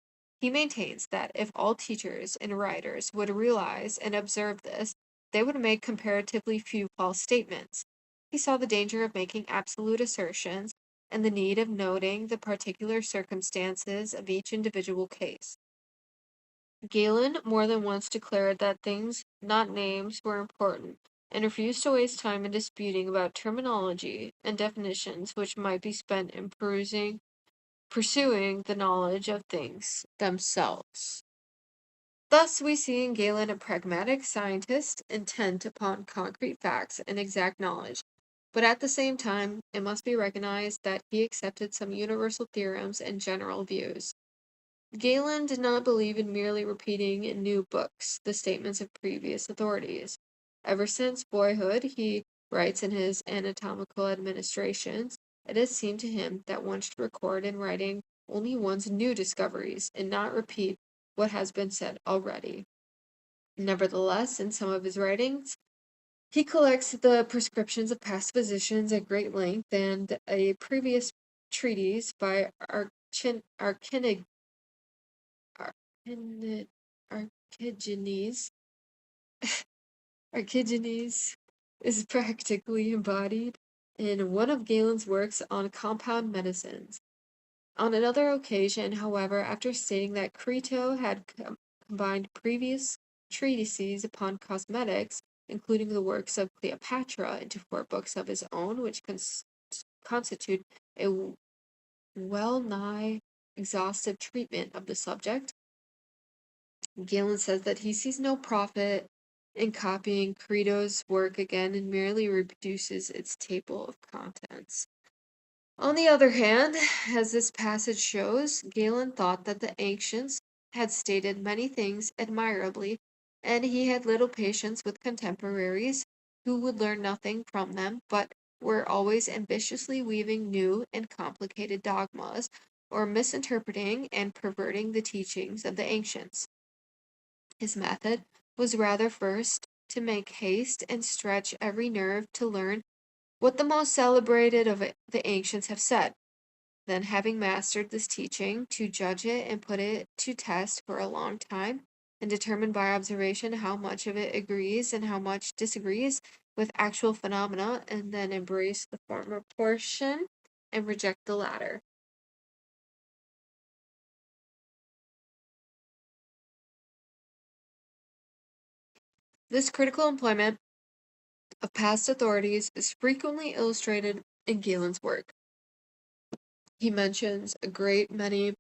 He maintains that if all teachers and writers would realize and observe this, they would make comparatively few false statements. He saw the danger of making absolute assertions and the need of noting the particular circumstances of each individual case. Galen more than once declared that things, not names, were important, and refused to waste time in disputing about terminology and definitions which might be spent in pursuing the knowledge of things themselves. Thus, we see in Galen a pragmatic scientist intent upon concrete facts and exact knowledge, but at the same time, it must be recognized that he accepted some universal theorems and general views. Galen did not believe in merely repeating in new books the statements of previous authorities. Ever since boyhood, he writes in his anatomical administrations, it has seemed to him that one should record in writing only one's new discoveries and not repeat what has been said already. Nevertheless, in some of his writings, he collects the prescriptions of past physicians at great length, and a previous treatise by Archine- Archigenes Archigenes is practically embodied in one of Galen's works on compound medicines. On another occasion, however, after stating that Crito had combined previous treatises upon cosmetics, including the works of Cleopatra, into 4 books of his own, which constitute a well nigh exhaustive treatment of the subject, Galen says that he sees no profit in copying Crito's work again and merely reproduces its table of contents. On the other hand, as this passage shows, Galen thought that the ancients had stated many things admirably, and he had little patience with contemporaries who would learn nothing from them, but were always ambitiously weaving new and complicated dogmas, or misinterpreting and perverting the teachings of the ancients. His method was rather first to make haste and stretch every nerve to learn what the most celebrated of the ancients have said. Then, having mastered this teaching, to judge it and put it to test for a long time, and determine by observation how much of it agrees and how much disagrees with actual phenomena, and then embrace the former portion and reject the latter. This critical employment of past authorities is frequently illustrated in Galen's work. He mentions a great many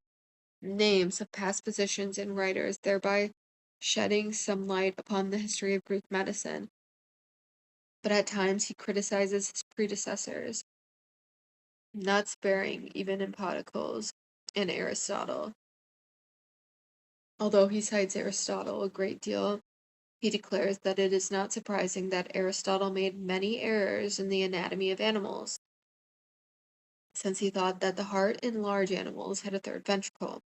names of past physicians and writers, thereby shedding some light upon the history of Greek medicine. But at times he criticizes his predecessors, not sparing even Empedocles and Aristotle. Although he cites Aristotle a great deal, he declares that it is not surprising that Aristotle made many errors in the anatomy of animals, since he thought that the heart in large animals had a 3rd ventricle.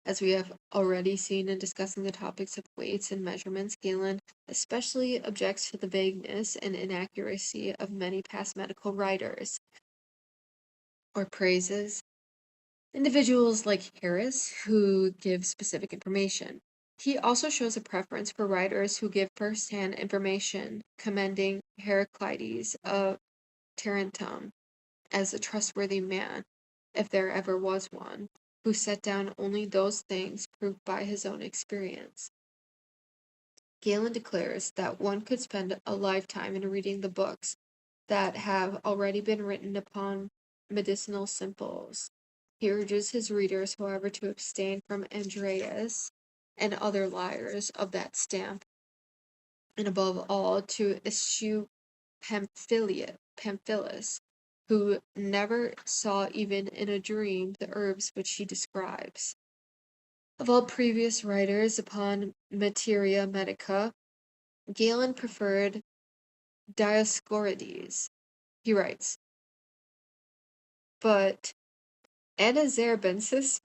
As we have already seen in discussing the topics of weights and measurements, Galen especially objects to the vagueness and inaccuracy of many past medical writers, or praises individuals like Harris, who give specific information. He also shows a preference for writers who give first-hand information, commending Heraclides of Tarentum as a trustworthy man, if there ever was one, who set down only those things proved by his own experience. Galen declares that one could spend a lifetime in reading the books that have already been written upon medicinal simples. He urges his readers, however, to abstain from Andreas and other liars of that stamp, and above all to eschew Pamphilus, who never saw even in a dream the herbs which he describes. Of all previous writers upon materia medica, Galen preferred Dioscorides. He writes, but Anaxarbensis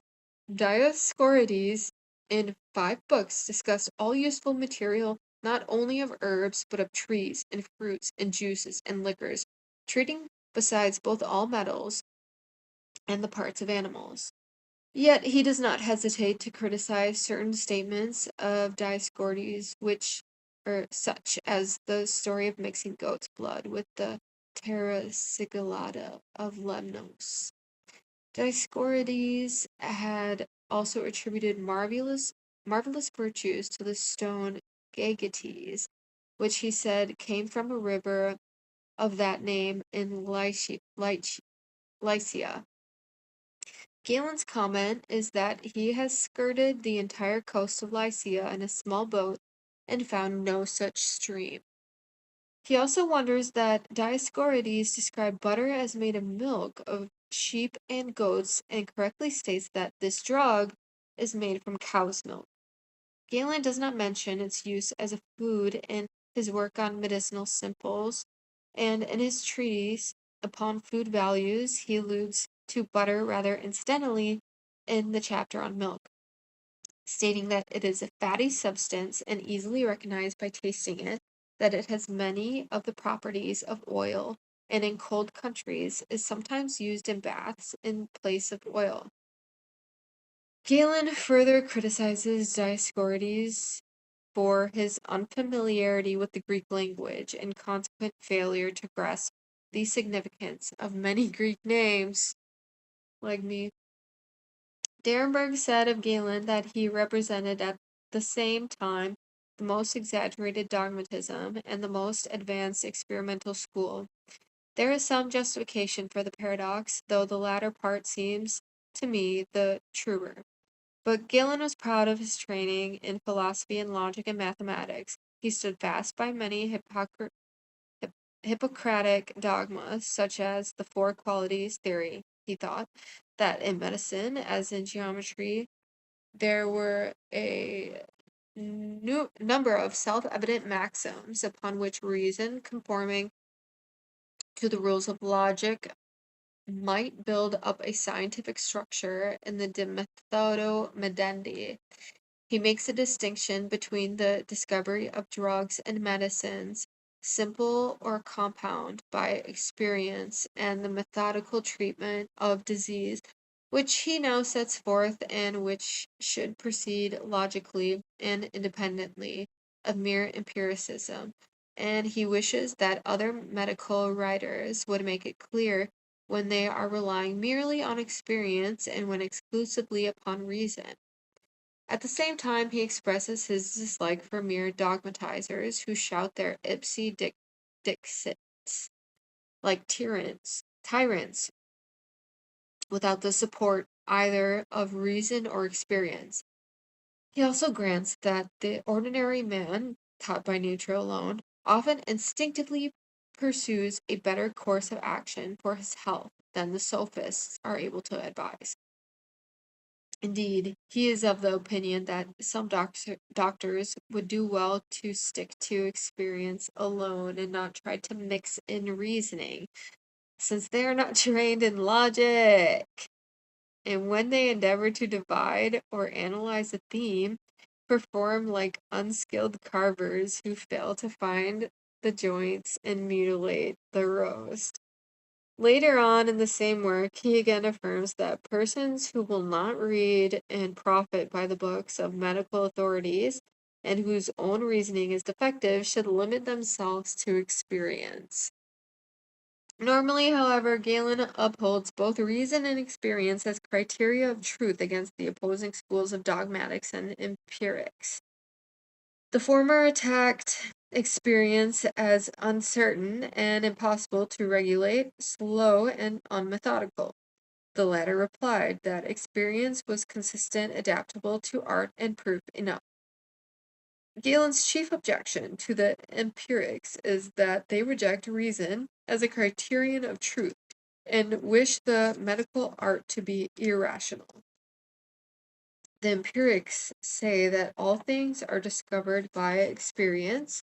Dioscorides in 5 books discussed all useful material not only of herbs but of trees and fruits and juices and liquors, treating besides both all metals and the parts of animals. Yet he does not hesitate to criticize certain statements of Dioscorides, which are such as the story of mixing goat's blood with the terra sigillata of Lemnos. Dioscorides had also attributed marvelous virtues to the stone Gagates, which he said came from a river of that name in Lycia. Galen's comment is that he has skirted the entire coast of Lycia in a small boat and found no such stream. He also wonders that Dioscorides described butter as made of milk of sheep and goats and correctly states that this drug is made from cow's milk. Galen does not mention its use as a food in his work on medicinal simples, and in his treatise upon food values, he alludes to butter rather incidentally in the chapter on milk, stating that it is a fatty substance and easily recognized by tasting it, that it has many of the properties of oil, and in cold countries is sometimes used in baths in place of oil. Galen further criticizes Dioscorides for his unfamiliarity with the Greek language and consequent failure to grasp the significance of many Greek names, like me. Derenberg said of Galen that he represented at the same time the most exaggerated dogmatism and the most advanced experimental school. There is some justification for the paradox, though the latter part seems to me the truer. But Galen was proud of his training in philosophy and logic and mathematics. He stood fast by many Hippocratic dogmas, such as the four qualities theory. He thought that in medicine, as in geometry, there were a number of self-evident maxims upon which reason, conforming to the rules of logic, might build up a scientific structure in the De Methodo Medendi. He makes a distinction between the discovery of drugs and medicines, simple or compound by experience, and the methodical treatment of disease, which he now sets forth and which should proceed logically and independently of mere empiricism. And he wishes that other medical writers would make it clear when they are relying merely on experience and when exclusively upon reason. At the same time, he expresses his dislike for mere dogmatizers who shout their ipse dixits like tyrants, without the support either of reason or experience. He also grants that the ordinary man, taught by nature alone, often instinctively pursues a better course of action for his health than the sophists are able to advise. Indeed, he is of the opinion that some doctors would do well to stick to experience alone and not try to mix in reasoning, since they are not trained in logic. And when they endeavor to divide or analyze a theme, perform like unskilled carvers who fail to find the joints and mutilate the roast. Later on in the same work, he again affirms that persons who will not read and profit by the books of medical authorities and whose own reasoning is defective should limit themselves to experience. Normally, however, Galen upholds both reason and experience as criteria of truth against the opposing schools of dogmatics and empirics. The former attacked experience as uncertain and impossible to regulate, slow and unmethodical. The latter replied that experience was consistent, adaptable to art, and proof enough. Galen's chief objection to the empirics is that they reject reason as a criterion of truth and wish the medical art to be irrational. The empirics say that all things are discovered by experience,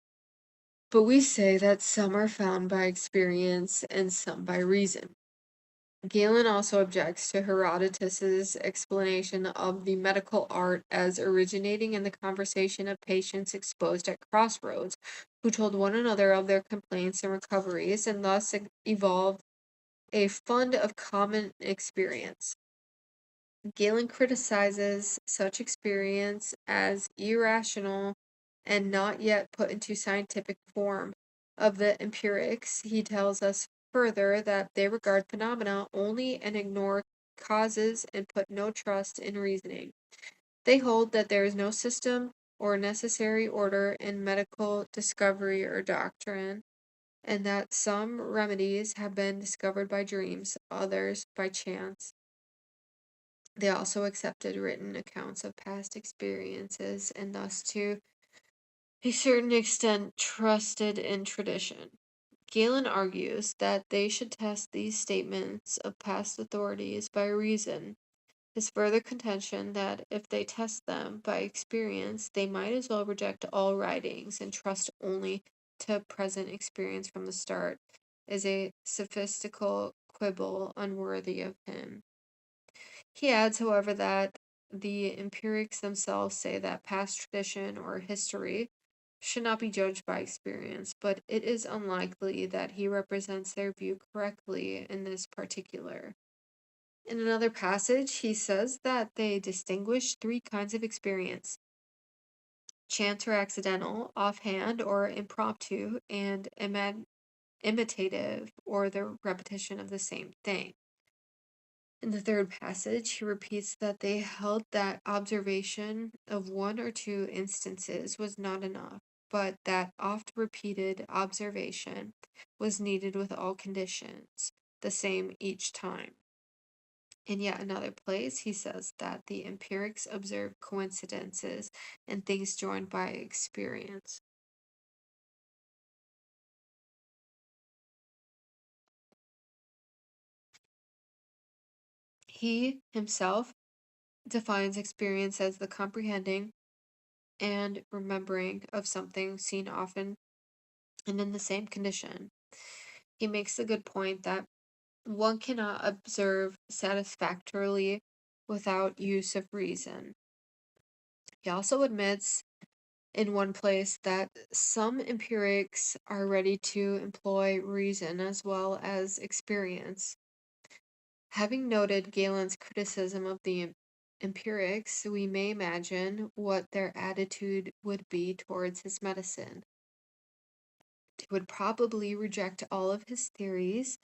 but we say that some are found by experience and some by reason. Galen also objects to Herodotus's explanation of the medical art as originating in the conversation of patients exposed at crossroads, who told one another of their complaints and recoveries, and thus evolved a fund of common experience. Galen criticizes such experience as irrational and not yet put into scientific form. Of the empirics, he tells us further that they regard phenomena only and ignore causes and put no trust in reasoning. They hold that there is no system or necessary order in medical discovery or doctrine, and that some remedies have been discovered by dreams, others by chance. They also accepted written accounts of past experiences and thus, to a certain extent, trusted in tradition. Galen argues that they should test these statements of past authorities by reason. His further contention that if they test them by experience, they might as well reject all writings and trust only to present experience from the start is a sophistical quibble unworthy of him. He adds, however, that the empirics themselves say that past tradition or history should not be judged by experience, but it is unlikely that he represents their view correctly in this particular. In another passage, he says that they distinguish three kinds of experience: chance or accidental, offhand or impromptu, and imitative or the repetition of the same thing. In the third passage, he repeats that they held that observation of one or two instances was not enough, but that oft repeated observation was needed with all conditions, the same each time. In yet another place, he says that the empirics observe coincidences and things joined by experience. He himself defines experience as the comprehending and remembering of something seen often and in the same condition. He makes the good point that one cannot observe satisfactorily without use of reason. He also admits in one place that some empirics are ready to employ reason as well as experience. Having noted Galen's criticism of the empirics, we may imagine what their attitude would be towards his medicine. They would probably reject all of his theories,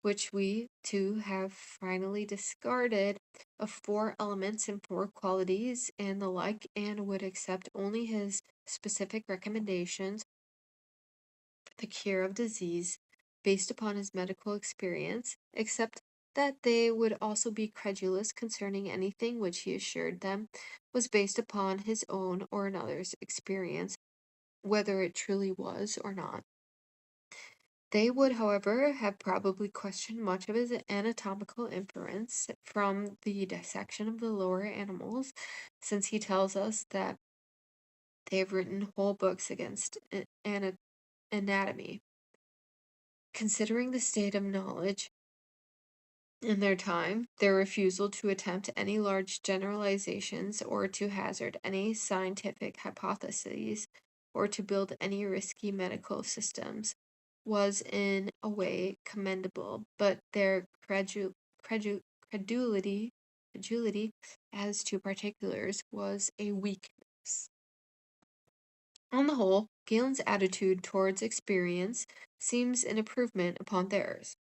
which we too have finally discarded, of four elements and four qualities and the like, and would accept only his specific recommendations for the cure of disease based upon his medical experience, except that they would also be credulous concerning anything which he assured them was based upon his own or another's experience, whether it truly was or not. They would, however, have probably questioned much of his anatomical inference from the dissection of the lower animals, since he tells us that they have written whole books against anatomy. Considering the state of knowledge in their time, their refusal to attempt any large generalizations or to hazard any scientific hypotheses or to build any risky medical systems was in a way commendable, but their credulity as to particulars was a weakness. On the whole, Galen's attitude towards experience seems an improvement upon theirs.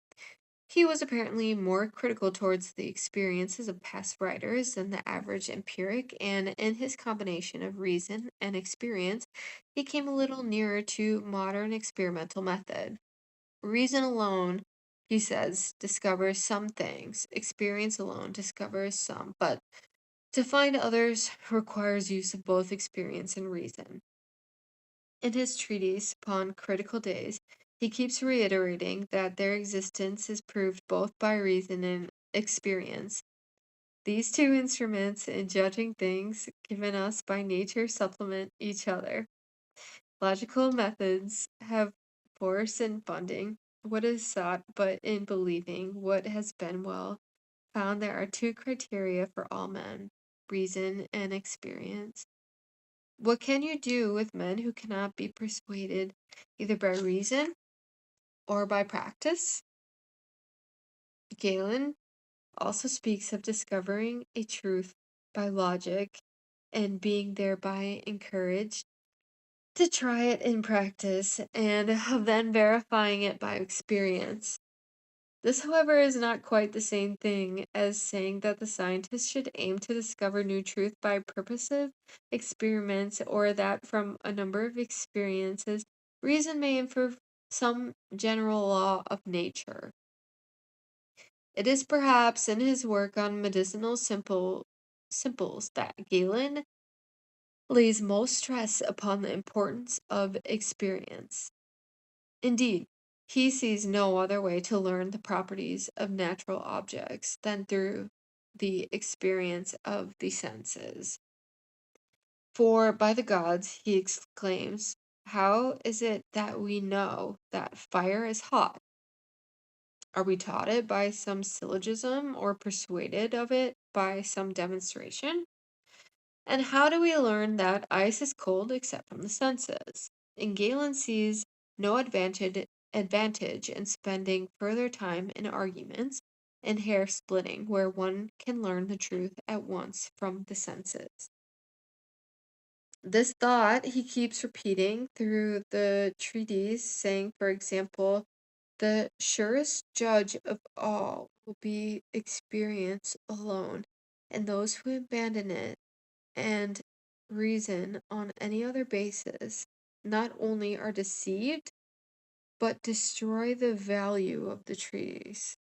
He was apparently more critical towards the experiences of past writers than the average empiric, and in his combination of reason and experience, he came a little nearer to modern experimental method. Reason alone, he says, discovers some things. Experience alone discovers some, but to find others requires use of both experience and reason. In his treatise upon critical days, he keeps reiterating that their existence is proved both by reason and experience. These two instruments in judging things given us by nature supplement each other. Logical methods have force in funding what is sought, but in believing what has been well found there are two criteria for all men: reason and experience. What can you do with men who cannot be persuaded either by reason or by practice? Galen also speaks of discovering a truth by logic and being thereby encouraged to try it in practice and of then verifying it by experience. This, however, is not quite the same thing as saying that the scientist should aim to discover new truth by purposive experiments, or that from a number of experiences, reason may infer some general law of nature. It is perhaps in his work on medicinal simples that Galen lays most stress upon the importance of experience. Indeed, he sees no other way to learn the properties of natural objects than through the experience of the senses. For by the gods, he exclaims, how is it that we know that fire is hot? Are we taught it by some syllogism or persuaded of it by some demonstration? And how do we learn that ice is cold except from the senses? And Galen sees no advantage in spending further time in arguments and hair splitting where one can learn the truth at once from the senses. This thought he keeps repeating through the treatise, saying, for example, the surest judge of all will be experience alone, and those who abandon it and reason on any other basis not only are deceived, but destroy the value of the treatise.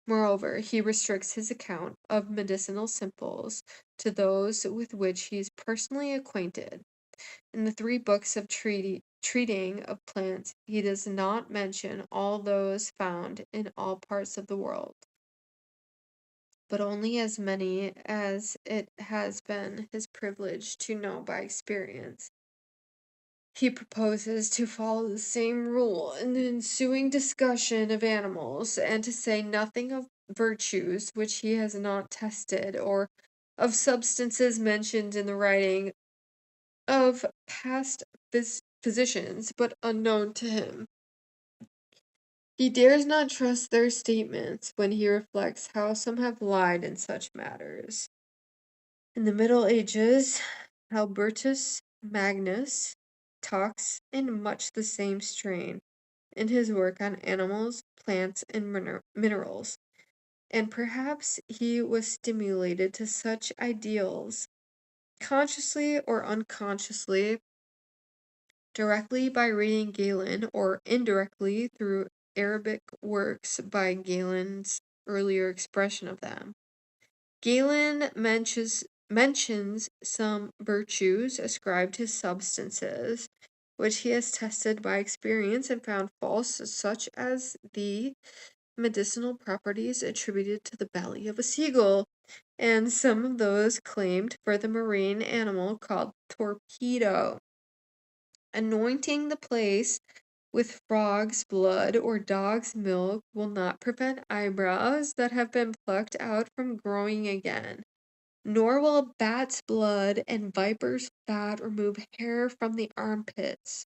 Moreover, he restricts his account of medicinal simples to those with which he is personally acquainted. In the 3 books of treating of plants, he does not mention all those found in all parts of the world, but only as many as it has been his privilege to know by experience. He proposes to follow the same rule in the ensuing discussion of animals, and to say nothing of virtues which he has not tested, or of substances mentioned in the writing of past physicians, but unknown to him. He dares not trust their statements when he reflects how some have lied in such matters. In the Middle Ages, Albertus Magnus talks in much the same strain in his work on animals, plants, and minerals, and perhaps he was stimulated to such ideals, consciously or unconsciously, directly by reading Galen, or indirectly through Arabic works by Galen's earlier expression of them. Galen mentions some virtues ascribed to substances which he has tested by experience and found false, such as the medicinal properties attributed to the belly of a seagull, and some of those claimed for the marine animal called torpedo. Anointing the place with frog's blood or dog's milk will not prevent eyebrows that have been plucked out from growing again, nor will bat's blood and viper's fat remove hair from the armpits.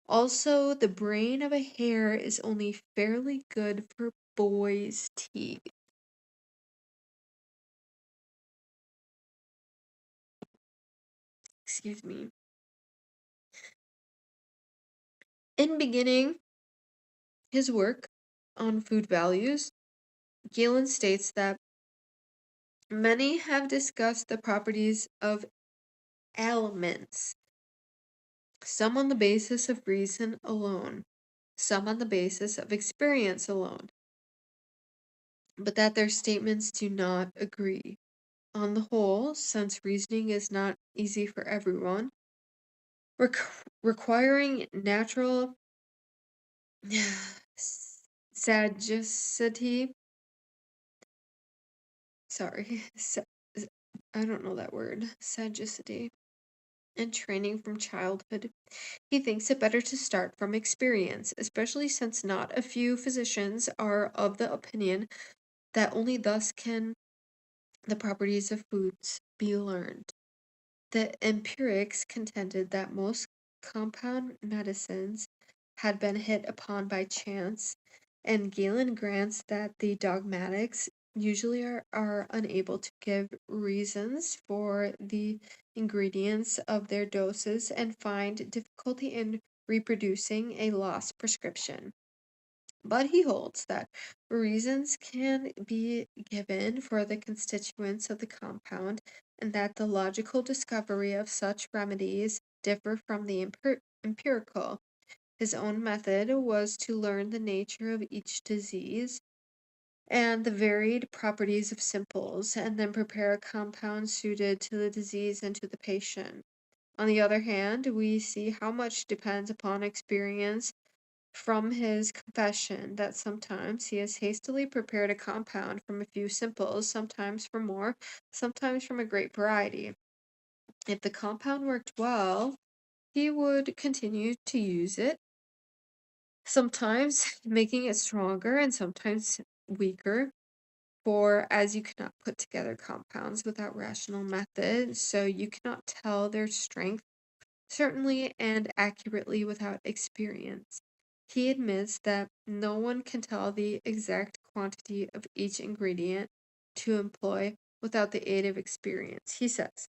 Also, the brain of a hare is only fairly good for boys' teeth. Excuse me. In beginning his work on food values, Galen states that many have discussed the properties of aliments, some on the basis of reason alone, some on the basis of experience alone, but that their statements do not agree. On the whole, since reasoning is not easy for everyone, requiring natural sagacity, sorry, I don't know that word, sagacity, and training from childhood, he thinks it better to start from experience, especially since not a few physicians are of the opinion that only thus can the properties of foods be learned. The empirics contended that most compound medicines had been hit upon by chance, and Galen grants that the dogmatics usually are unable to give reasons for the ingredients of their doses and find difficulty in reproducing a lost prescription. But he holds that reasons can be given for the constituents of the compound, and that the logical discovery of such remedies differ from the empirical. His own method was to learn the nature of each disease and the varied properties of simples, and then prepare a compound suited to the disease and to the patient. On the other hand, we see how much depends upon experience from his confession that sometimes he has hastily prepared a compound from a few simples, sometimes from more, sometimes from a great variety. If the compound worked well, he would continue to use it, sometimes making it stronger and sometimes weaker. For as you cannot put together compounds without rational method, so you cannot tell their strength certainly and accurately without experience. He admits that no one can tell the exact quantity of each ingredient to employ without the aid of experience. He says,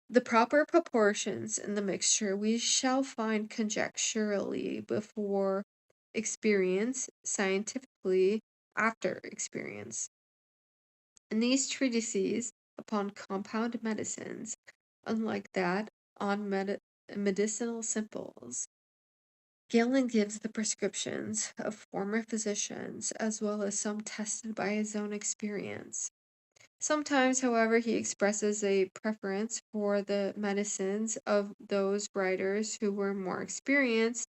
the proper proportions in the mixture we shall find conjecturally before experience, scientifically after experience. In these treatises upon compound medicines, unlike that on medicinal simples, Galen gives the prescriptions of former physicians as well as some tested by his own experience. Sometimes, however, he expresses a preference for the medicines of those writers who were more experienced,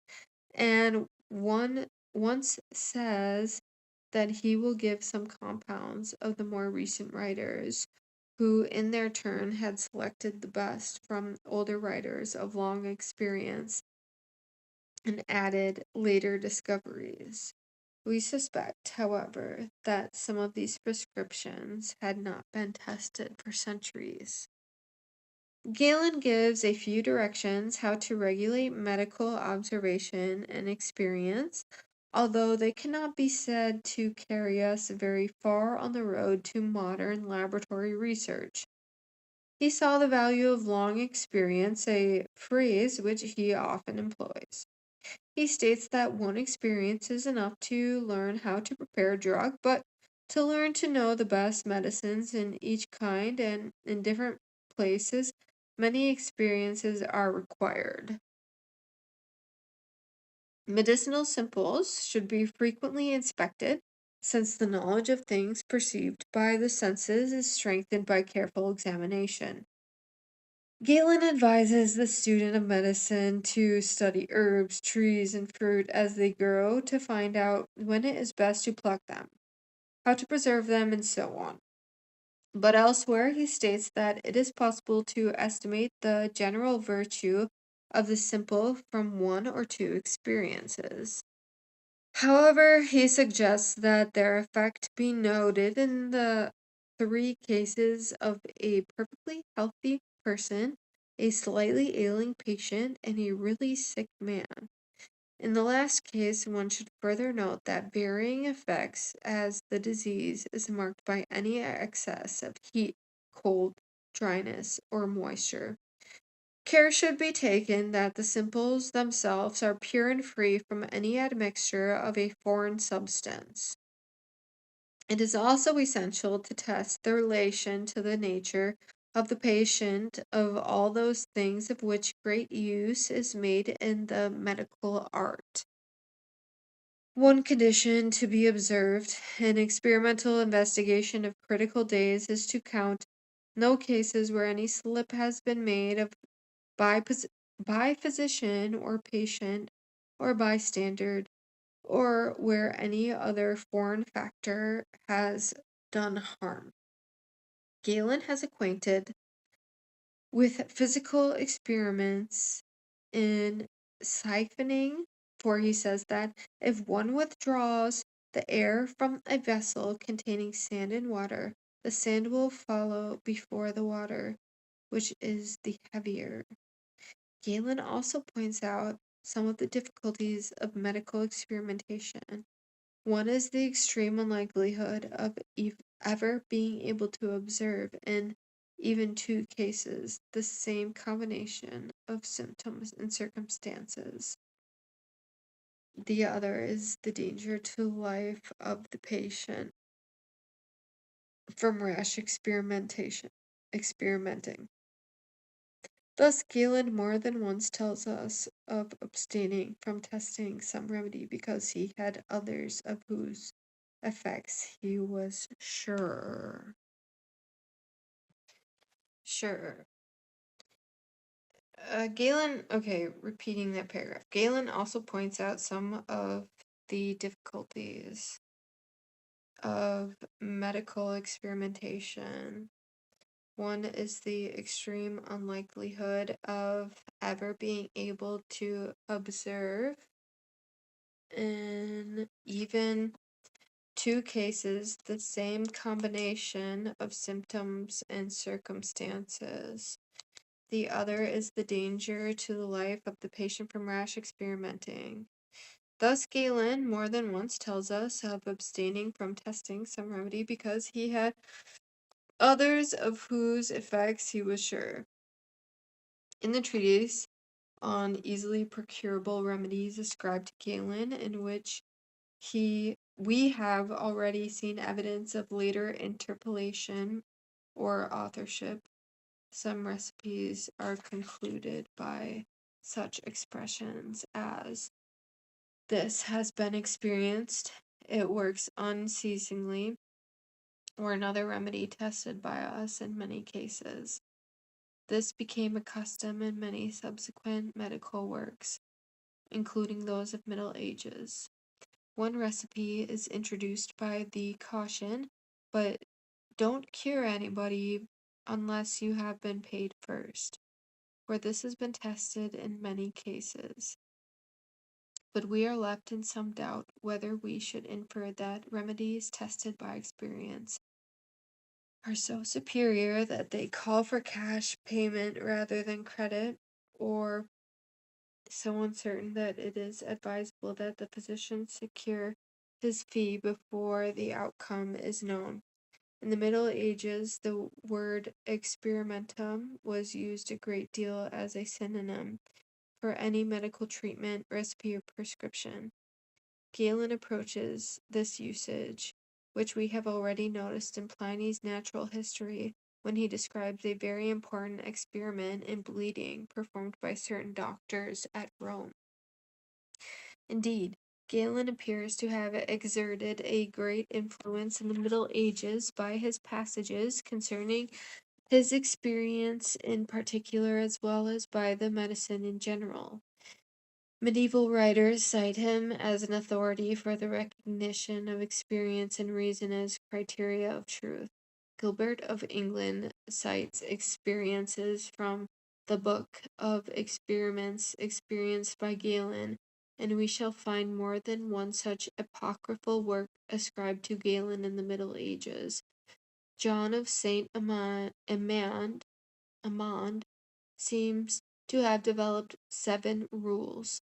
and one once says that he will give some compounds of the more recent writers, who in their turn had selected the best from older writers of long experience and added later discoveries. We suspect, however, that some of these prescriptions had not been tested for centuries. Galen gives a few directions how to regulate medical observation and experience, although they cannot be said to carry us very far on the road to modern laboratory research. He saw the value of long experience, a phrase which he often employs. He states that one experience is enough to learn how to prepare a drug, but to learn to know the best medicines in each kind and in different places, many experiences are required. Medicinal simples should be frequently inspected, since the knowledge of things perceived by the senses is strengthened by careful examination. Galen advises the student of medicine to study herbs, trees, and fruit as they grow to find out when it is best to pluck them, how to preserve them, and so on. But elsewhere, he states that it is possible to estimate the general virtue of the simple from one or two experiences. However, he suggests that their effect be noted in the three cases of a perfectly healthy person, a slightly ailing patient, and a really sick man. In the last case, one should further note that varying effects as the disease is marked by any excess of heat, cold, dryness, or moisture. Care should be taken that the simples themselves are pure and free from any admixture of a foreign substance. It is also essential to test the relation to the nature of the patient of all those things of which great use is made in the medical art. One condition to be observed in experimental investigation of critical days is to count no cases where any slip has been made of by, by physician or patient or bystander, or where any other foreign factor has done harm. Galen has acquainted with physical experiments in siphoning, for he says that if one withdraws the air from a vessel containing sand and water, the sand will follow before the water, which is the heavier. Galen also points out some of the difficulties of medical experimentation. One is the extreme unlikelihood of ever being able to observe in even two cases the same combination of symptoms and circumstances. The other is the danger to life of the patient from rash experimenting. Thus, Galen more than once tells us of abstaining from testing some remedy because he had others of whose effects he was sure. Sure. Galen, okay, repeating that paragraph. Galen also points out some of the difficulties of medical experimentation. One is the extreme unlikelihood of ever being able to observe in even two cases the same combination of symptoms and circumstances. The other is the danger to the life of the patient from rash experimenting. Thus, Galen more than once tells us of abstaining from testing some remedy because he had others of whose effects he was sure. In the treatise on easily procurable remedies ascribed to Galen, in which we have already seen evidence of later interpolation or authorship, some recipes are concluded by such expressions as, "This has been experienced, it works unceasingly," or another remedy tested by us in many cases. This became a custom in many subsequent medical works, including those of Middle Ages. One recipe is introduced by the caution, but don't cure anybody unless you have been paid first, for this has been tested in many cases. But we are left in some doubt whether we should infer that remedies tested by experience are so superior that they call for cash payment rather than credit, or so uncertain that it is advisable that the physician secure his fee before the outcome is known. In the Middle Ages, the word experimentum was used a great deal as a synonym for any medical treatment, recipe, or prescription. Galen approaches this usage, which we have already noticed in Pliny's Natural History, when he describes a very important experiment in bleeding performed by certain doctors at Rome. Indeed, Galen appears to have exerted a great influence in the Middle Ages by his passages concerning his experience in particular as well as by the medicine in general. Medieval writers cite him as an authority for the recognition of experience and reason as criteria of truth. Gilbert of England cites experiences from the Book of Experiments experienced by Galen, and we shall find more than one such apocryphal work ascribed to Galen in the Middle Ages. John of Saint Amand seems to have developed 7 rules,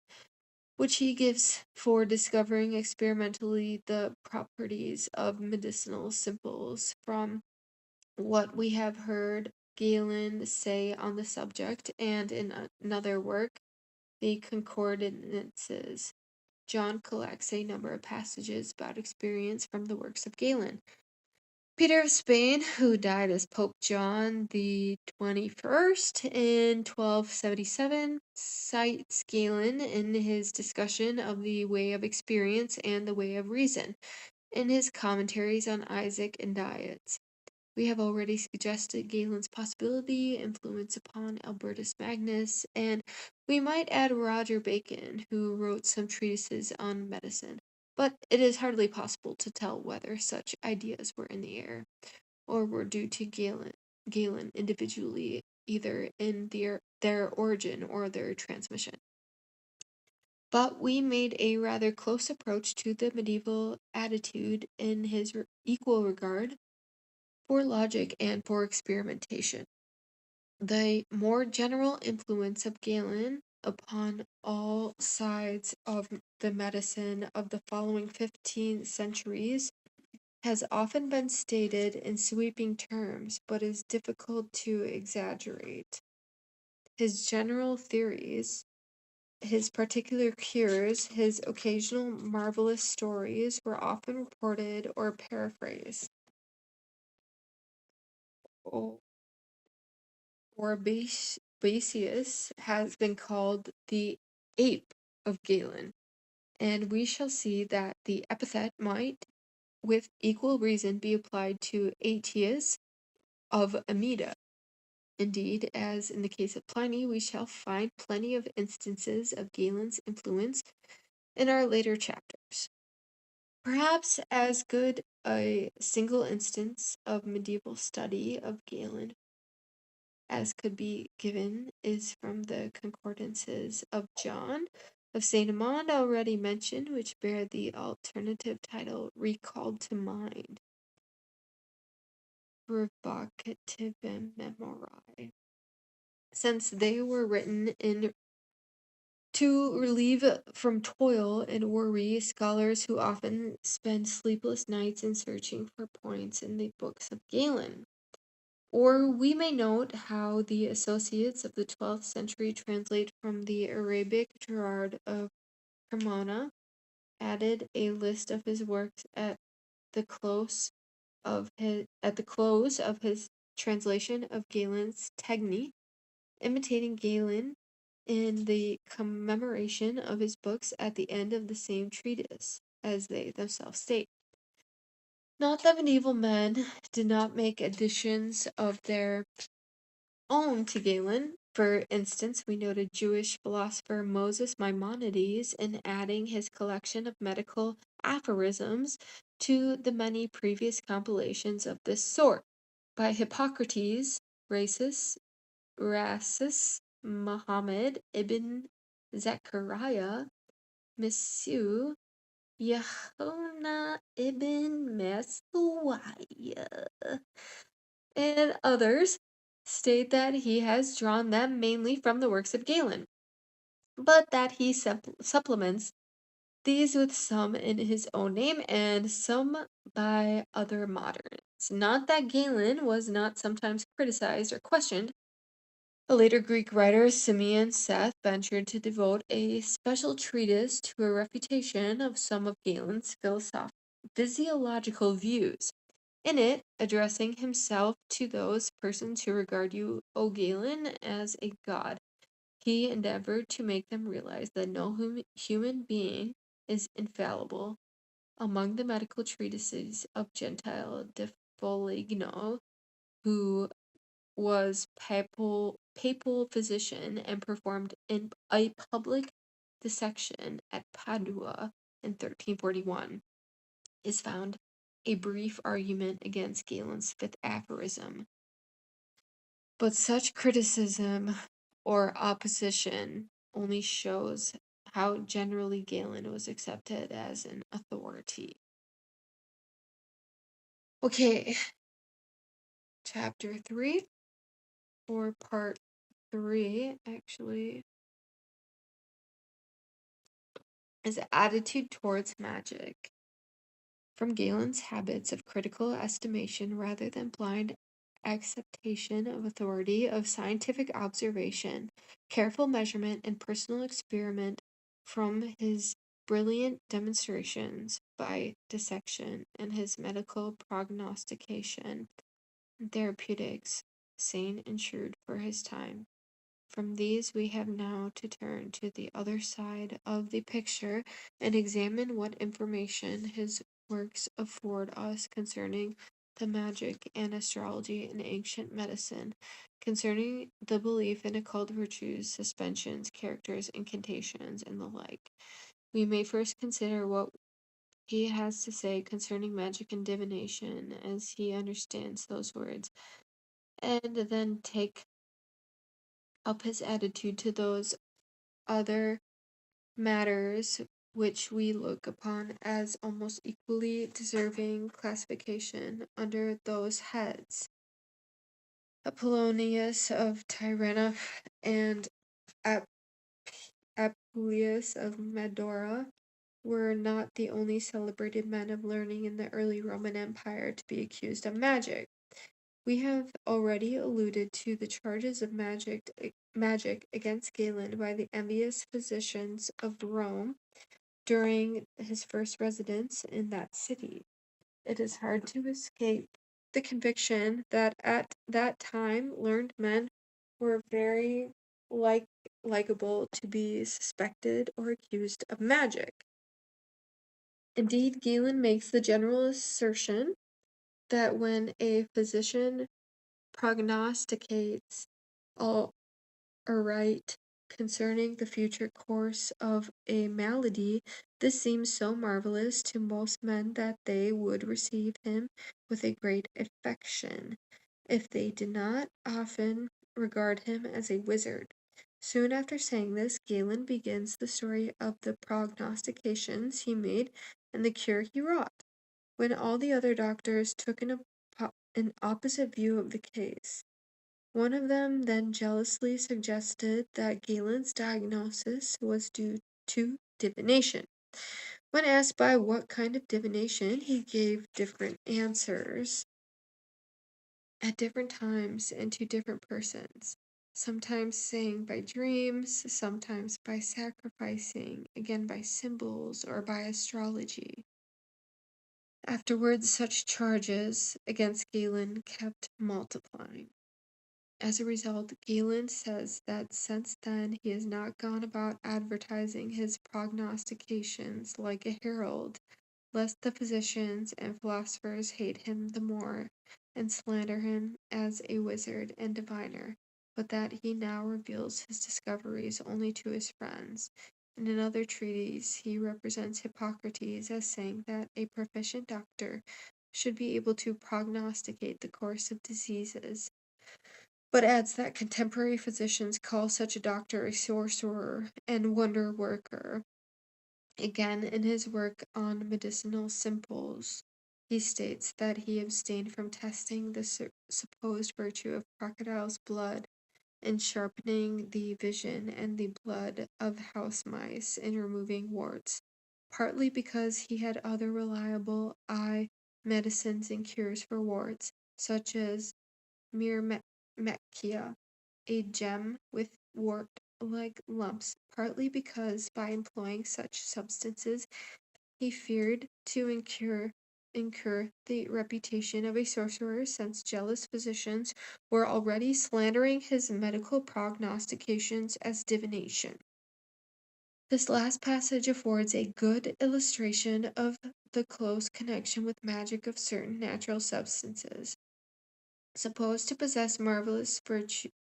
which he gives for discovering experimentally the properties of medicinal simples. From what we have heard Galen say on the subject, and in another work, the Concordances, John collects a number of passages about experience from the works of Galen. Peter of Spain, who died as Pope John the 21st in 1277, cites Galen in his discussion of the way of experience and the way of reason in his commentaries on Isaac and Diets. We have already suggested Galen's possibility influence upon Albertus Magnus, and we might add Roger Bacon, who wrote some treatises on medicine. But it is hardly possible to tell whether such ideas were in the air, or were due to Galen individually, either in their origin or their transmission. But we made a rather close approach to the medieval attitude in his equal regard for logic and for experimentation. The more general influence of Galen upon all sides of the medicine of the following 15 centuries has often been stated in sweeping terms, but is difficult to exaggerate. His general theories his particular cures, his occasional marvelous stories were often reported or paraphrased. Orbaceus has been called the ape of Galen, and we shall see that the epithet might, with equal reason, be applied to Aetius of Amida. Indeed, as in the case of Pliny, we shall find plenty of instances of Galen's influence in our later chapters. Perhaps as good a single instance of medieval study of Galen as could be given is from the concordances of John of St. Amand already mentioned, which bear the alternative title Recalled to Mind, Revocative Memorae, since they were written in to relieve from toil and worry scholars who often spend sleepless nights in searching for points in the books of Galen. Or we may note how the associates of the 12th century translate from the Arabic Gerard of Cremona, added a list of his works at the close of his translation of Galen's Tegni, imitating Galen in the commemoration of his books at the end of the same treatise, as they themselves state. Not that medieval men did not make additions of their own to Galen. For instance, we noted Jewish philosopher Moses Maimonides in adding his collection of medical aphorisms to the many previous compilations of this sort. By Hippocrates, Rasis, Muhammad ibn Zechariah, Messiu, Yahona ibn Maswaya, and others state that he has drawn them mainly from the works of Galen, but that he supplements these with some in his own name and some by other moderns. Not that Galen was not sometimes criticized or questioned. A later Greek writer, Simeon Seth, ventured to devote a special treatise to a refutation of some of Galen's physiological views. In it, addressing himself to those persons who regard you, O Galen, as a god, he endeavored to make them realize that no human being is infallible. Among the medical treatises of Gentile de Foligno, who was papal physician and performed in a public dissection at Padua in 1341, is found a brief argument against Galen's fifth aphorism. But such criticism or opposition only shows how generally Galen was accepted as an authority. Okay, chapter 3, or part 3, actually, is attitude towards magic. From Galen's habits of critical estimation rather than blind acceptation of authority, of scientific observation, careful measurement, and personal experiment, from his brilliant demonstrations by dissection and his medical prognostication and therapeutics, sane and shrewd for his time. From these we have now to turn to the other side of the picture and examine what information his works afford us concerning the magic and astrology and ancient medicine, concerning the belief in occult virtues, suspensions, characters, incantations, and the like. We may first consider what he has to say concerning magic and divination as he understands those words, and then take up his attitude to those other matters which we look upon as almost equally deserving classification under those heads. Apollonius of Tyranna and Apuleius of Medora were not the only celebrated men of learning in the early Roman Empire to be accused of magic. We have already alluded to the charges of magic magic against Galen by the envious physicians of Rome during his first residence in that city. It is hard to escape the conviction that at that time learned men were very like likable to be suspected or accused of magic. Indeed, Galen makes the general assertion that when a physician prognosticates all aright concerning the future course of a malady, this seems so marvelous to most men that they would receive him with a great affection, if they did not often regard him as a wizard. Soon after saying this, Galen begins the story of the prognostications he made and the cure he wrought, when all the other doctors took an opposite view of the case. One of them then jealously suggested that Galen's diagnosis was due to divination. When asked by what kind of divination, he gave different answers at different times and to different persons, sometimes saying by dreams, sometimes by sacrificing, again by symbols or by astrology. Afterwards, such charges against Galen kept multiplying. As a result, Galen says that since then he has not gone about advertising his prognostications like a herald, lest the physicians and philosophers hate him the more, and slander him as a wizard and diviner, but that he now reveals his discoveries only to his friends. In another treatise, he represents Hippocrates as saying that a proficient doctor should be able to prognosticate the course of diseases, but adds that contemporary physicians call such a doctor a sorcerer and wonder worker. Again, in his work on medicinal simples, he states that he abstained from testing the supposed virtue of crocodile's blood in sharpening the vision and the blood of house mice in removing warts, partly because he had other reliable eye medicines and cures for warts, such as Myrmecia, a gem with wart-like lumps, partly because by employing such substances he feared to incur the reputation of a sorcerer, since jealous physicians were already slandering his medical prognostications as divination. This last passage affords a good illustration of the close connection with magic of certain natural substances, supposed to possess marvelous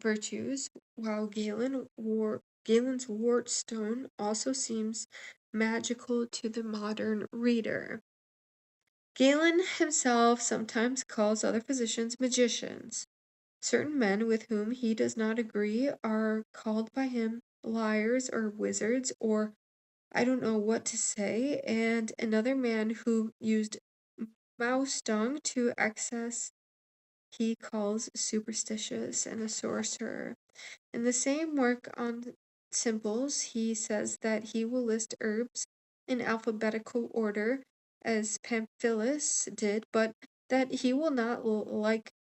virtues, while Galen's wart-stone also seems magical to the modern reader. Galen himself sometimes calls other physicians magicians. Certain men with whom he does not agree are called by him liars or wizards, or I don't know what to say, and another man who used mouse dung to excess he calls superstitious and a sorcerer. In the same work on simples, he says that he will list herbs in alphabetical order, as Pamphilus did, but that he will not, like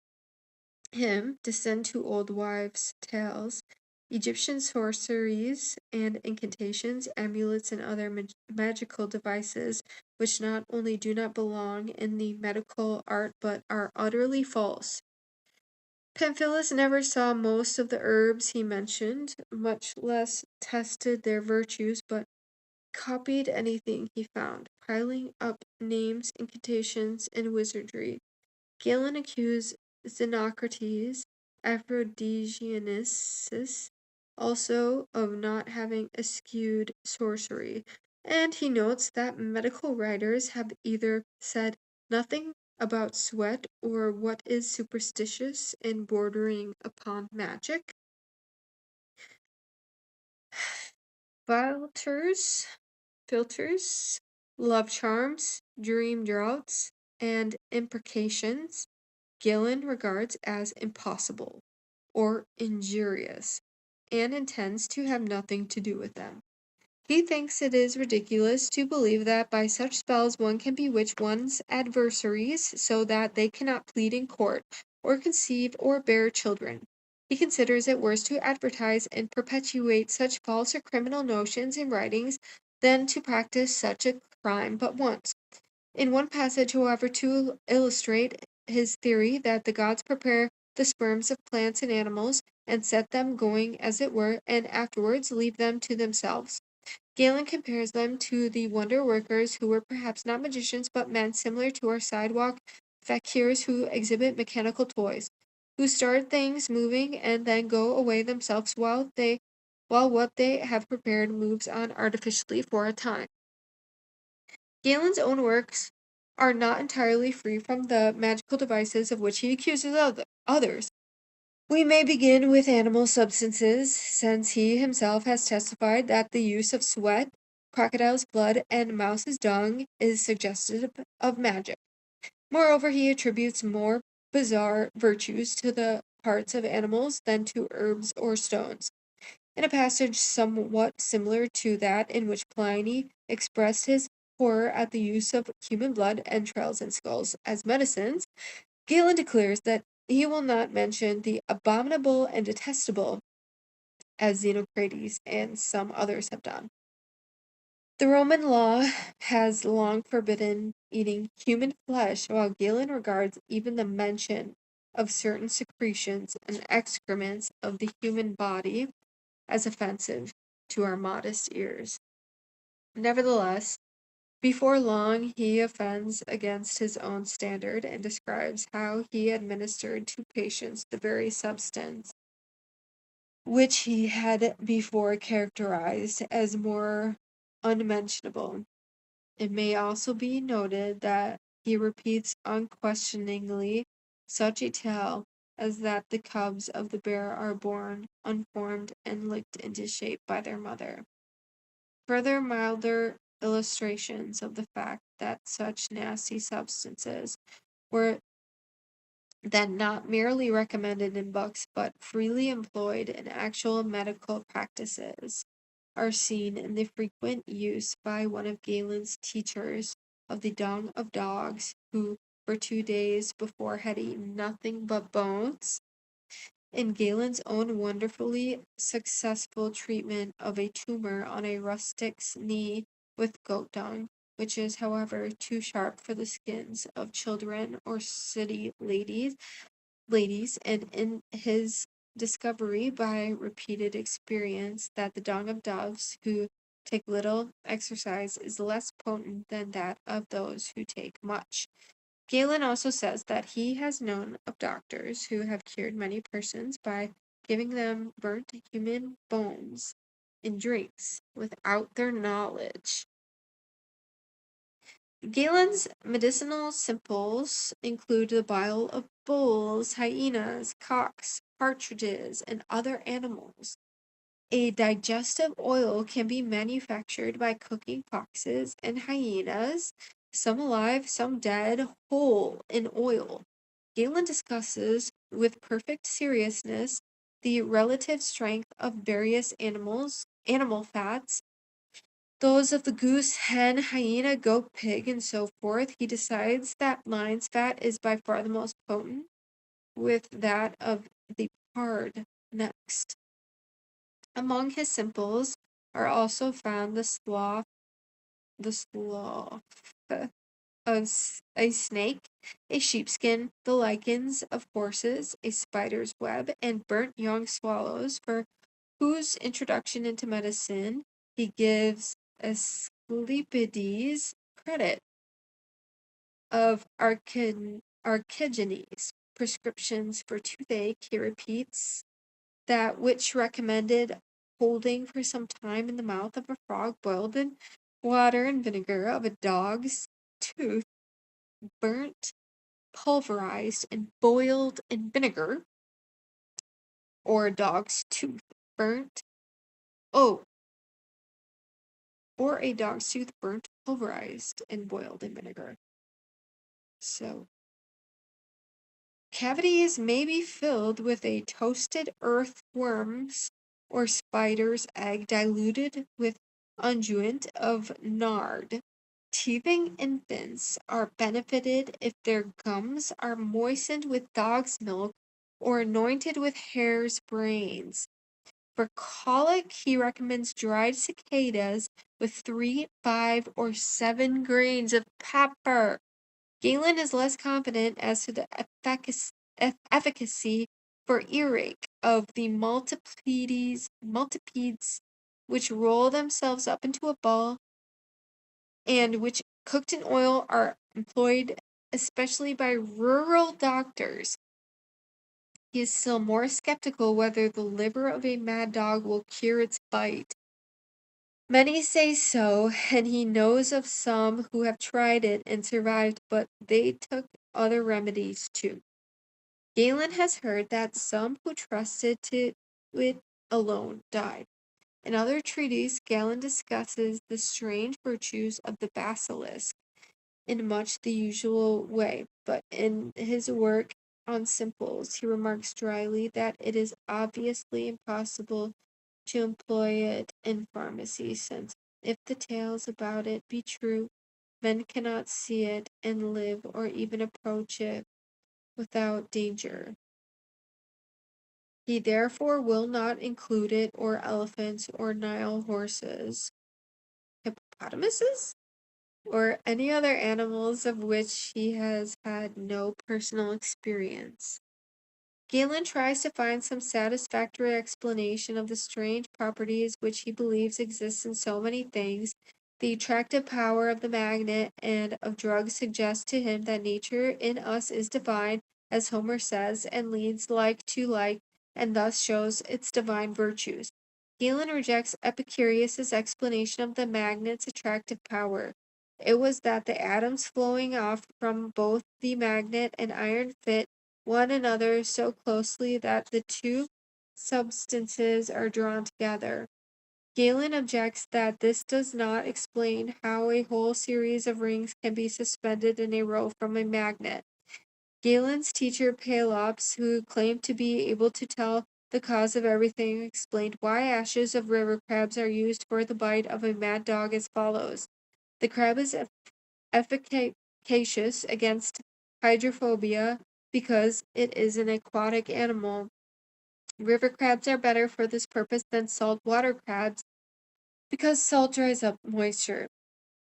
him, descend to old wives' tales, Egyptian sorceries and incantations, amulets, and other magical devices, which not only do not belong in the medical art but are utterly false. Pamphilus never saw most of the herbs he mentioned, much less tested their virtues, but copied anything he found, piling up names, incantations, and wizardry. Galen accused Xenocrates, Aphrodisianus, also of not having eschewed sorcery, and he notes that medical writers have either said nothing about sweat or what is superstitious and bordering upon magic. Philters, love charms, dream draughts, and imprecations Galen regards as impossible or injurious, and intends to have nothing to do with them. He thinks it is ridiculous to believe that by such spells one can bewitch one's adversaries so that they cannot plead in court, or conceive or bear children. He considers it worse to advertise and perpetuate such false or criminal notions in writings than to practice such a crime but once. In one passage, however, to illustrate his theory that the gods prepare the sperms of plants and animals and set them going as it were, and afterwards leave them to themselves. Galen compares them to the wonder workers who were perhaps not magicians but men similar to our sidewalk fakirs who exhibit mechanical toys, who start things moving and then go away themselves while what they have prepared moves on artificially for a time. Galen's own works are not entirely free from the magical devices of which he accuses others. We may begin with animal substances, since he himself has testified that the use of sweat, crocodile's blood, and mouse's dung is suggestive of magic. Moreover, he attributes more bizarre virtues to the parts of animals than to herbs or stones. In a passage somewhat similar to that in which Pliny expressed his horror at the use of human blood, entrails, and skulls as medicines, Galen declares that he will not mention the abominable and detestable, as Xenocrates and some others have done. The Roman law has long forbidden eating human flesh, while Galen regards even the mention of certain secretions and excrements of the human body as offensive to our modest ears. Nevertheless, before long he offends against his own standard and describes how he administered to patients the very substance which he had before characterized as more unmentionable. It may also be noted that he repeats unquestioningly such a tale as that the cubs of the bear are born unformed and licked into shape by their mother. Further milder illustrations of the fact that such nasty substances were then not merely recommended in books but freely employed in actual medical practices are seen in the frequent use by one of Galen's teachers of the dung of dogs who for 2 days before had eaten nothing but bones, in Galen's own wonderfully successful treatment of a tumor on a rustic's knee with goat dung, which is, however, too sharp for the skins of children or city ladies, and in his discovery by repeated experience that the dung of doves who take little exercise is less potent than that of those who take much. Galen also says that he has known of doctors who have cured many persons by giving them burnt human bones in drinks without their knowledge. Galen's medicinal simples include the bile of bulls, hyenas, cocks, partridges, and other animals. A digestive oil can be manufactured by cooking foxes and hyenas, some alive, some dead, whole in oil. Galen discusses with perfect seriousness the relative strength of various animal fats, those of the goose, hen, hyena, goat, pig, and so forth. He decides that lion's fat is by far the most potent, with that of the pard next. Among his simples are also found the slough of a snake, a sheepskin, the lichens of horses, a spider's web, and burnt young swallows, for whose introduction into medicine he gives Asclepiades credit. Of Archigenes' prescriptions for toothache, he repeats that which recommended holding for some time in the mouth of a frog boiled in water and vinegar, of a dog's tooth burnt, pulverized, and boiled in vinegar, or a dog's tooth burnt, oh, or a dog's tooth burnt, pulverized, and boiled in vinegar. So, cavities may be filled with a toasted earthworm's or spider's egg diluted with unguent of nard. Teething infants are benefited if their gums are moistened with dog's milk or anointed with hare's brains. For colic, he recommends dried cicadas with 3, 5, or 7 grains of pepper. Galen is less confident as to the efficacy for earache of the multipedes, which roll themselves up into a ball and which, cooked in oil, are employed especially by rural doctors. He is still more skeptical whether the liver of a mad dog will cure its bite. Many say so, and he knows of some who have tried it and survived, but they took other remedies too. Galen has heard that some who trusted to it alone died. In other treatises, Galen discusses the strange virtues of the basilisk in much the usual way, but in his work on simples, he remarks dryly that it is obviously impossible to employ it in pharmacy, since if the tales about it be true, men cannot see it and live or even approach it without danger. He therefore will not include it or elephants or Nile horses, hippopotamuses, or any other animals of which he has had no personal experience. Galen tries to find some satisfactory explanation of the strange properties which he believes exist in so many things. The attractive power of the magnet and of drugs suggests to him that nature in us is divine, as Homer says, and leads like to like, and thus shows its divine virtues. Galen rejects Epicurus's explanation of the magnet's attractive power. It was that the atoms flowing off from both the magnet and iron fit one another so closely that the two substances are drawn together. Galen objects that this does not explain how a whole series of rings can be suspended in a row from a magnet. Galen's teacher Pelops, who claimed to be able to tell the cause of everything, explained why ashes of river crabs are used for the bite of a mad dog as follows. The crab is efficacious against hydrophobia because it is an aquatic animal. River crabs are better for this purpose than saltwater crabs because salt dries up moisture.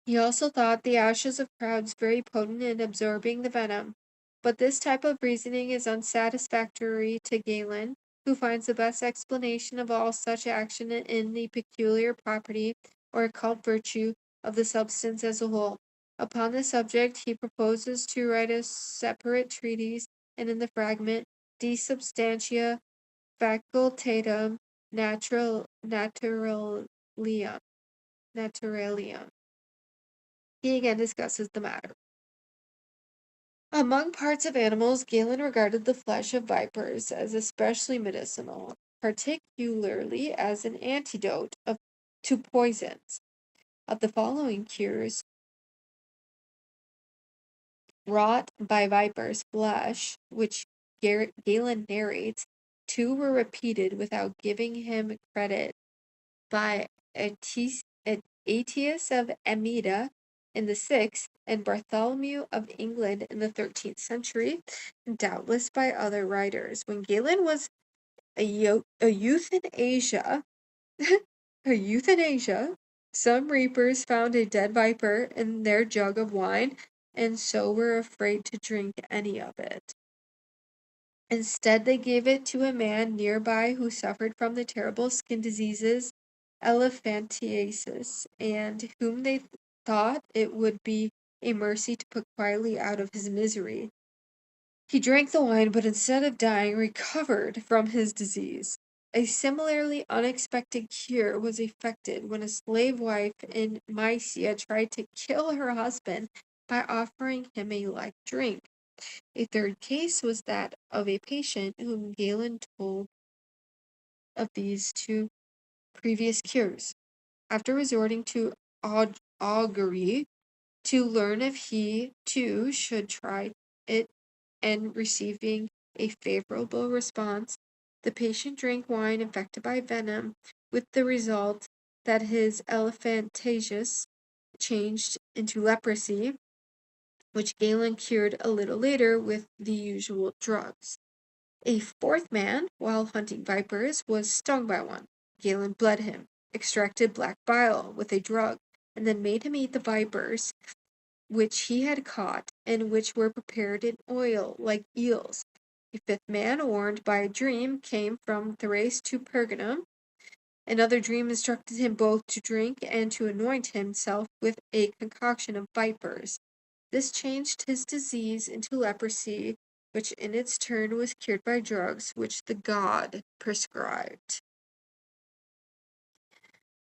He also thought the ashes of crabs very potent in absorbing the venom, but this type of reasoning is unsatisfactory to Galen, who finds the best explanation of all such action in the peculiar property or occult virtue of the substance as a whole. Upon the subject, he proposes to write a separate treatise, and in the fragment De Substantia Facultatum Naturalium, he again discusses the matter. Among parts of animals, Galen regarded the flesh of vipers as especially medicinal, particularly as an antidote to poisons. Of the following cures wrought by vipers' flesh, which Galen narrates, 2 were repeated without giving him credit by Aetius of Amida in the 6th and Bartholomew of England in the 13th century, and doubtless by other writers. When Galen was a youth in Asia, some reapers found a dead viper in their jug of wine, and so were afraid to drink any of it. Instead, they gave it to a man nearby who suffered from the terrible skin diseases elephantiasis, and whom they thought it would be a mercy to put quietly out of his misery. He drank the wine, but instead of dying, recovered from his disease. A similarly unexpected cure was effected when a slave wife in Mysia tried to kill her husband by offering him a like drink. A third case was that of a patient whom Galen told of these 2 previous cures. After resorting to augury to learn if he, too, should try it and receiving a favorable response, the patient drank wine infected by venom, with the result that his elephantiasis changed into leprosy, which Galen cured a little later with the usual drugs. A fourth man, while hunting vipers, was stung by one. Galen bled him, extracted black bile with a drug, and then made him eat the vipers which he had caught, and which were prepared in oil like eels. A fifth man, warned by a dream, came from Thrace to Pergamon. Another dream instructed him both to drink and to anoint himself with a concoction of vipers. This changed his disease into leprosy, which in its turn was cured by drugs which the god prescribed.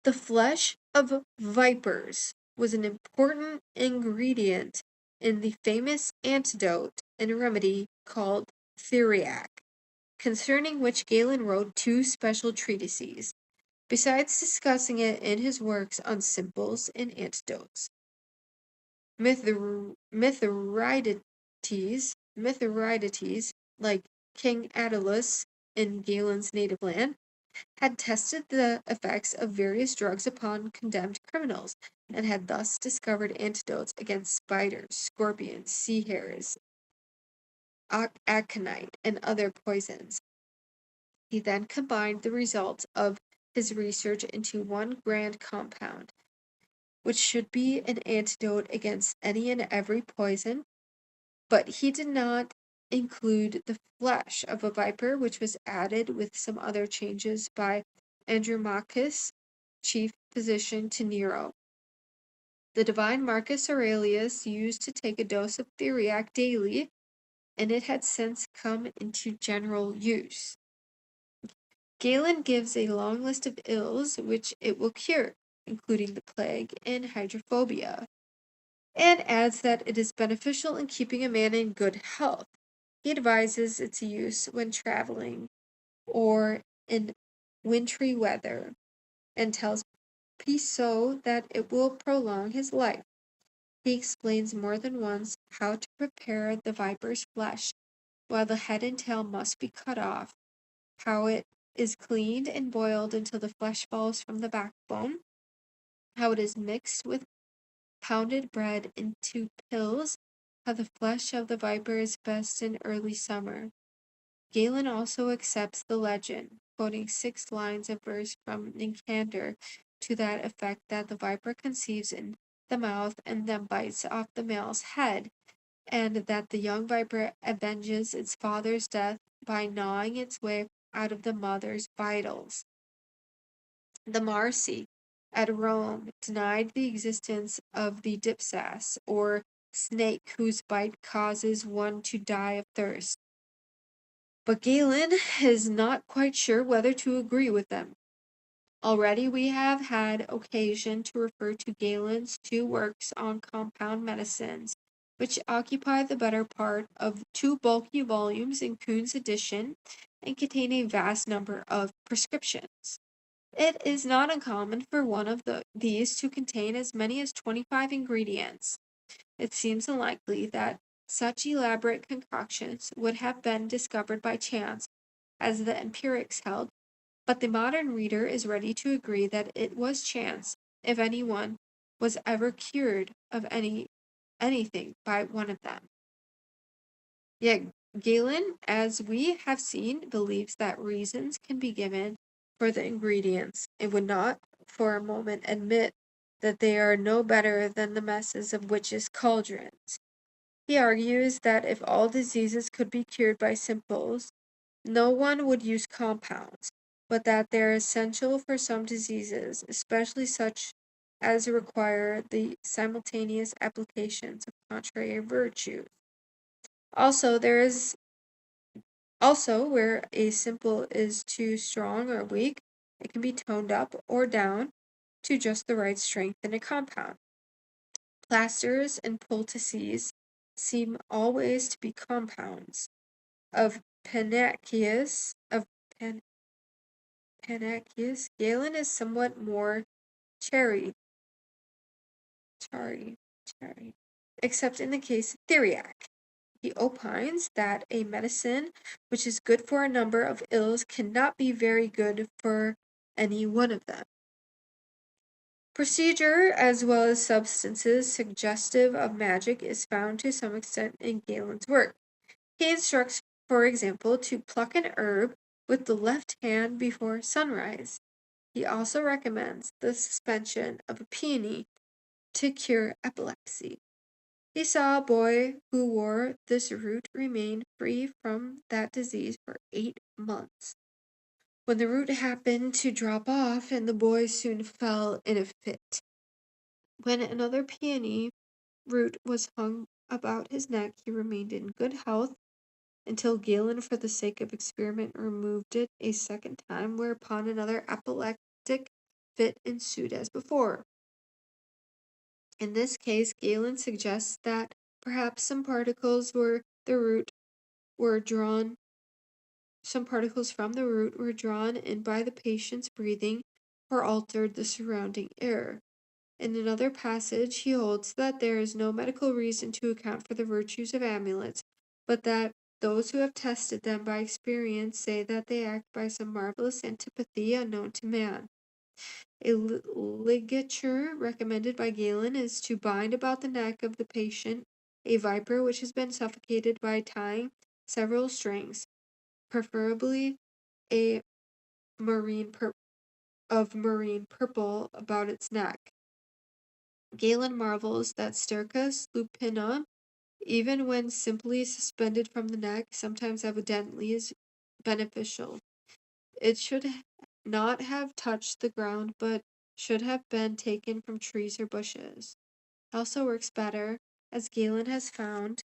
The flesh of vipers was an important ingredient in the famous antidote and remedy called theriac, concerning which Galen wrote two special treatises, besides discussing it in his works on simples and antidotes. Mithridates, like King Aelius in Galen's native land, had tested the effects of various drugs upon condemned criminals, and had thus discovered antidotes against spiders, scorpions, sea hares, aconite, and other poisons. He then combined the results of his research into one grand compound, which should be an antidote against any and every poison, but he did not include the flesh of a viper, which was added with some other changes by Andromachus, chief physician to Nero. The divine Marcus Aurelius used to take a dose of theriac daily, and it had since come into general use. Galen gives a long list of ills which it will cure, including the plague and hydrophobia, and adds that it is beneficial in keeping a man in good health. He advises its use when traveling or in wintry weather, and tells Piso that it will prolong his life. He explains more than once how to prepare the viper's flesh, while the head and tail must be cut off, how it is cleaned and boiled until the flesh falls from the backbone, how it is mixed with pounded bread into pills, how the flesh of the viper is best in early summer. Galen also accepts the legend, quoting 6 lines of verse from Nicander to that effect that the viper conceives in the mouth and then bites off the male's head, and that the young viper avenges its father's death by gnawing its way out of the mother's vitals. The Marsi at Rome denied the existence of the dipsas, or snake whose bite causes one to die of thirst. But Galen is not quite sure whether to agree with them. Already we have had occasion to refer to Galen's 2 works on compound medicines, which occupy the better part of 2 bulky volumes in Kuhn's edition and contain a vast number of prescriptions. It is not uncommon for one of these to contain as many as 25 ingredients. It seems unlikely that such elaborate concoctions would have been discovered by chance, as the empirics held, but the modern reader is ready to agree that it was chance, if anyone was ever cured of anything by one of them. Yet Galen, as we have seen, believes that reasons can be given for the ingredients, and would not for a moment admit that they are no better than the messes of witches' cauldrons. He argues that if all diseases could be cured by simples, no one would use compounds, but that they are essential for some diseases, especially such as require the simultaneous applications of contrary virtues. Also, where a simple is too strong or weak, it can be toned up or down to just the right strength in a compound. Plasters and poultices seem always to be compounds. Of Panaceus, Galen is somewhat more cherry, except in the case of theriac. He opines that a medicine which is good for a number of ills cannot be very good for any one of them. Procedure, as well as substances suggestive of magic, is found to some extent in Galen's work. He instructs for example, to pluck an herb with the left hand before sunrise. He also recommends the suspension of a peony to cure epilepsy. He saw a boy who wore this root remain free from that disease for 8 months, when the root happened to drop off, and the boy soon fell in a fit. When another peony root was hung about his neck, he remained in good health until Galen, for the sake of experiment, removed it a second time, whereupon another epileptic fit ensued as before. In this case, Galen suggests that perhaps some particles from the root were drawn in by the patient's breathing or altered the surrounding air. In another passage, he holds that there is no medical reason to account for the virtues of amulets, but that those who have tested them by experience say that they act by some marvelous antipathy unknown to man. A ligature recommended by Galen is to bind about the neck of the patient a viper which has been suffocated by tying several strings, preferably a of marine purple about its neck. Galen marvels that Stercus lupina, even when simply suspended from the neck, sometimes evidently is beneficial. It should not have touched the ground, but should have been taken from trees or bushes. It also works better, as Galen has found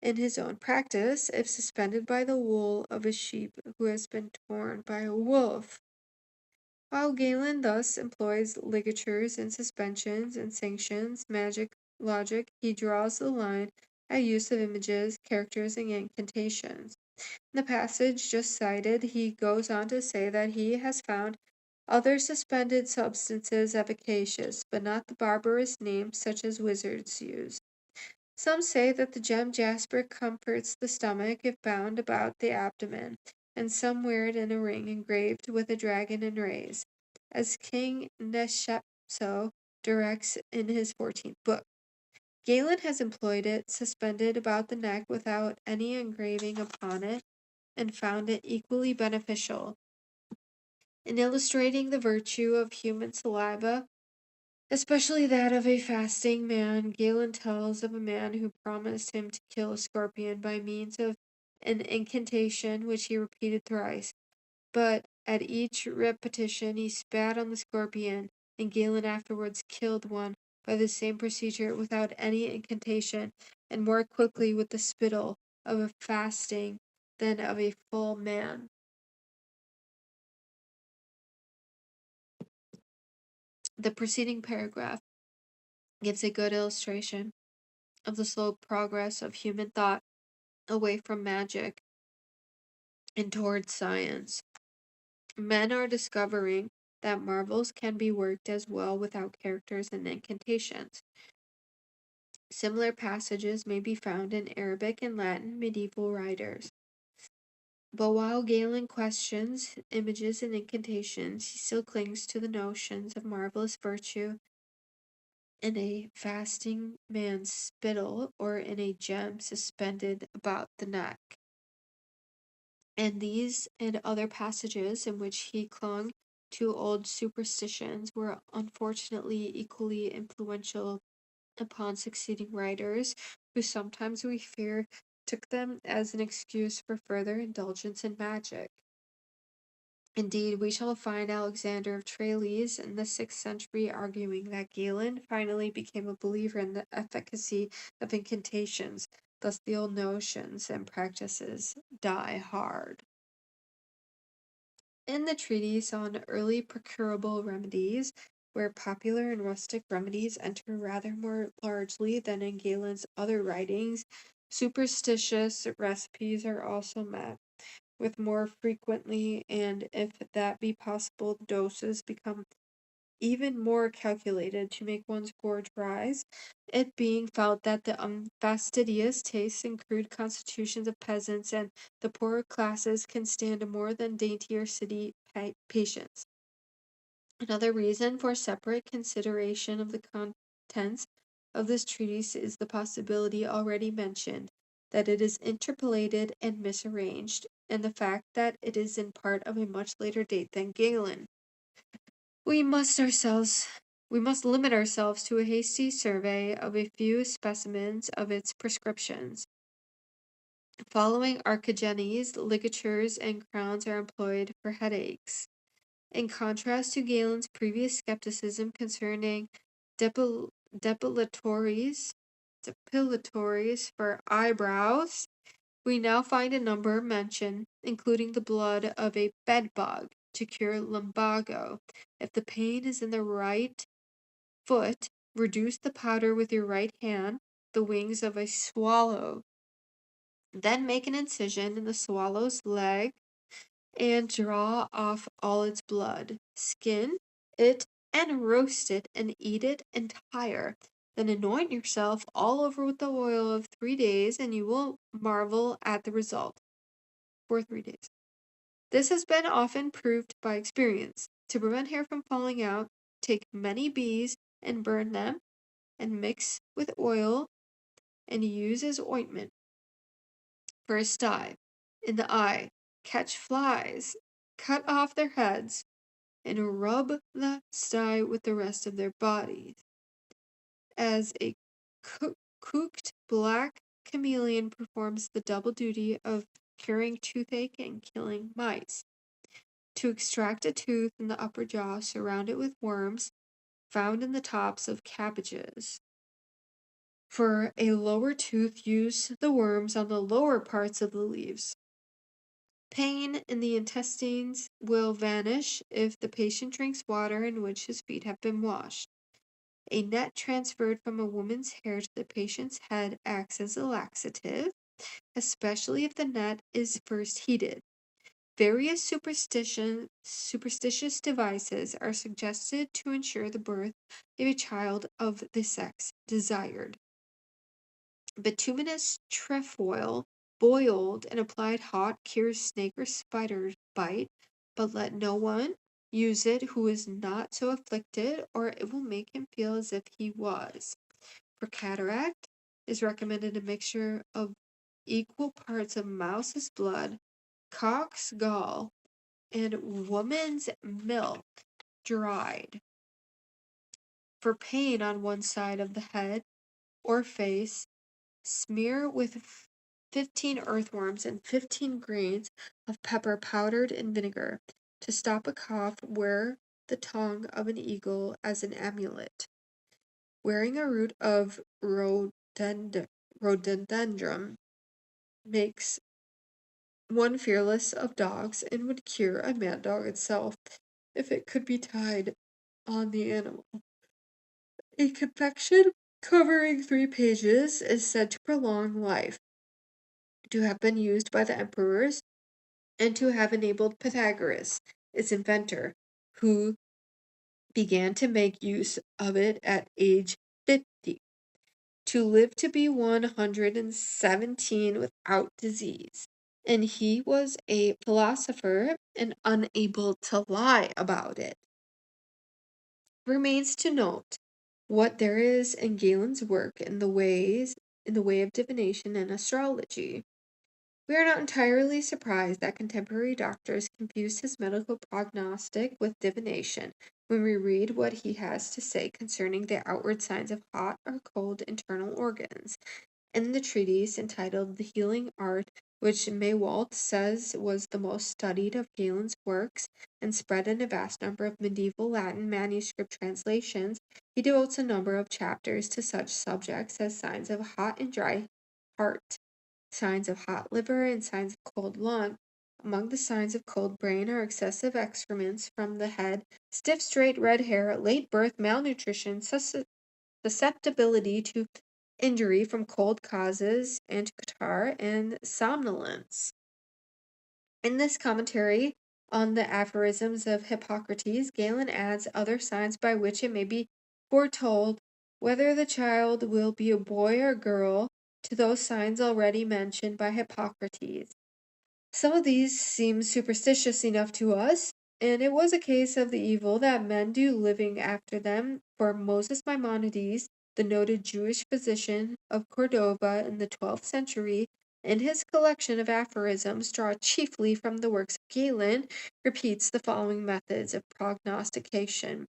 in his own practice, if suspended by the wool of a sheep who has been torn by a wolf. While Galen thus employs ligatures and suspensions and sanctions magic logic, he draws the line at use of images, characters, and incantations. In the passage just cited, he goes on to say that he has found other suspended substances efficacious, but not the barbarous names such as wizards use. Some say that the gem jasper comforts the stomach if bound about the abdomen, and some wear it in a ring engraved with a dragon and rays, as King Neshepso directs in his 14th book. Galen has employed it suspended about the neck without any engraving upon it, and found it equally beneficial. In illustrating the virtue of human saliva, especially that of a fasting man, Galen tells of a man who promised him to kill a scorpion by means of an incantation which he repeated thrice. But at each repetition he spat on the scorpion, and Galen afterwards killed one by the same procedure without any incantation, and more quickly with the spittle of a fasting than of a full man. The preceding paragraph gives a good illustration of the slow progress of human thought away from magic and towards science. Men are discovering that marvels can be worked as well without characters and incantations. Similar passages may be found in Arabic and Latin medieval writers. But while Galen questions images and incantations, he still clings to the notions of marvelous virtue in a fasting man's spittle or in a gem suspended about the neck. And these and other passages in which he clung to old superstitions were unfortunately equally influential upon succeeding writers, who sometimes, we fear, took them as an excuse for further indulgence in magic. Indeed, we shall find Alexander of Tralles in the 6th century arguing that Galen finally became a believer in the efficacy of incantations, thus the old notions and practices die hard. In the treatise on early procurable remedies, where popular and rustic remedies enter rather more largely than in Galen's other writings, superstitious recipes are also met with more frequently, and if that be possible, the doses become even more calculated to make one's gorge rise, it being felt that the unfastidious tastes and crude constitutions of peasants and the poorer classes can stand more than daintier city patients. Another reason for separate consideration of the contents of this treatise is the possibility already mentioned that it is interpolated and misarranged, and the fact that it is in part of a much later date than Galen. We must limit ourselves to a hasty survey of a few specimens of its prescriptions. Following Archigenes, ligatures and crowns are employed for headaches. In contrast to Galen's previous skepticism concerning depilatories for eyebrows, we now find a number mentioned, including the blood of a bedbug to cure lumbago. If the pain is in the right foot, reduce the powder with your right hand, the wings of a swallow. Then make an incision in the swallow's leg and draw off all its blood. Skin it and roast it and eat it entire. Then anoint yourself all over with the oil of 3 days, and you will marvel at the result. For 3 days. This has been often proved by experience. To prevent hair from falling out, take many bees and burn them, and mix with oil and use as ointment. For a sty in the eye, catch flies, cut off their heads, and rub the sty with the rest of their bodies. As a cooked black chameleon performs the double duty of curing toothache and killing mice. To extract a tooth in the upper jaw, surround it with worms found in the tops of cabbages. For a lower tooth, use the worms on the lower parts of the leaves. Pain in the intestines will vanish if the patient drinks water in which his feet have been washed. A net transferred from a woman's hair to the patient's head acts as a laxative, especially if the net is first heated. Various superstitious devices are suggested to ensure the birth of a child of the sex desired. Bituminous trefoil, boiled and applied hot, cures snake or spider bite, but let no one use it who is not so afflicted, or it will make him feel as if he was. For cataract, is recommended a mixture of equal parts of mouse's blood, cock's gall, and woman's milk dried. For pain on one side of the head or face, smear with 15 earthworms and 15 grains of pepper powdered in vinegar. To stop a cough, wear the tongue of an eagle as an amulet. Wearing a root of rhododendron makes one fearless of dogs and would cure a mad dog itself if it could be tied on the animal. A confection covering 3 pages is said to prolong life, to have been used by the emperors, and to have enabled Pythagoras, its inventor, who began to make use of it at age 50, to live to be 117 without disease. And he was a philosopher and unable to lie about it. Remains to note what there is in Galen's work in the way of divination and astrology. We are not entirely surprised that contemporary doctors confused his medical prognostic with divination when we read what he has to say concerning the outward signs of hot or cold internal organs. In the treatise entitled The Healing Art, which Maywalt says was the most studied of Galen's works and spread in a vast number of medieval Latin manuscript translations, he devotes a number of chapters to such subjects as signs of hot and dry heart, signs of hot liver, and signs of cold lung. Among the signs of cold brain are excessive excrements from the head, stiff straight red hair, late birth, malnutrition, susceptibility to injury from cold causes, and catarrh, and somnolence. In this commentary on the aphorisms of Hippocrates, Galen adds other signs by which it may be foretold whether the child will be a boy or girl to those signs already mentioned by Hippocrates. Some of these seem superstitious enough to us, and it was a case of the evil that men do living after them, for Moses Maimonides the noted Jewish physician of Cordova in the 12th century, in his collection of aphorisms drawn chiefly from the works of Galen, repeats the following methods of prognostication: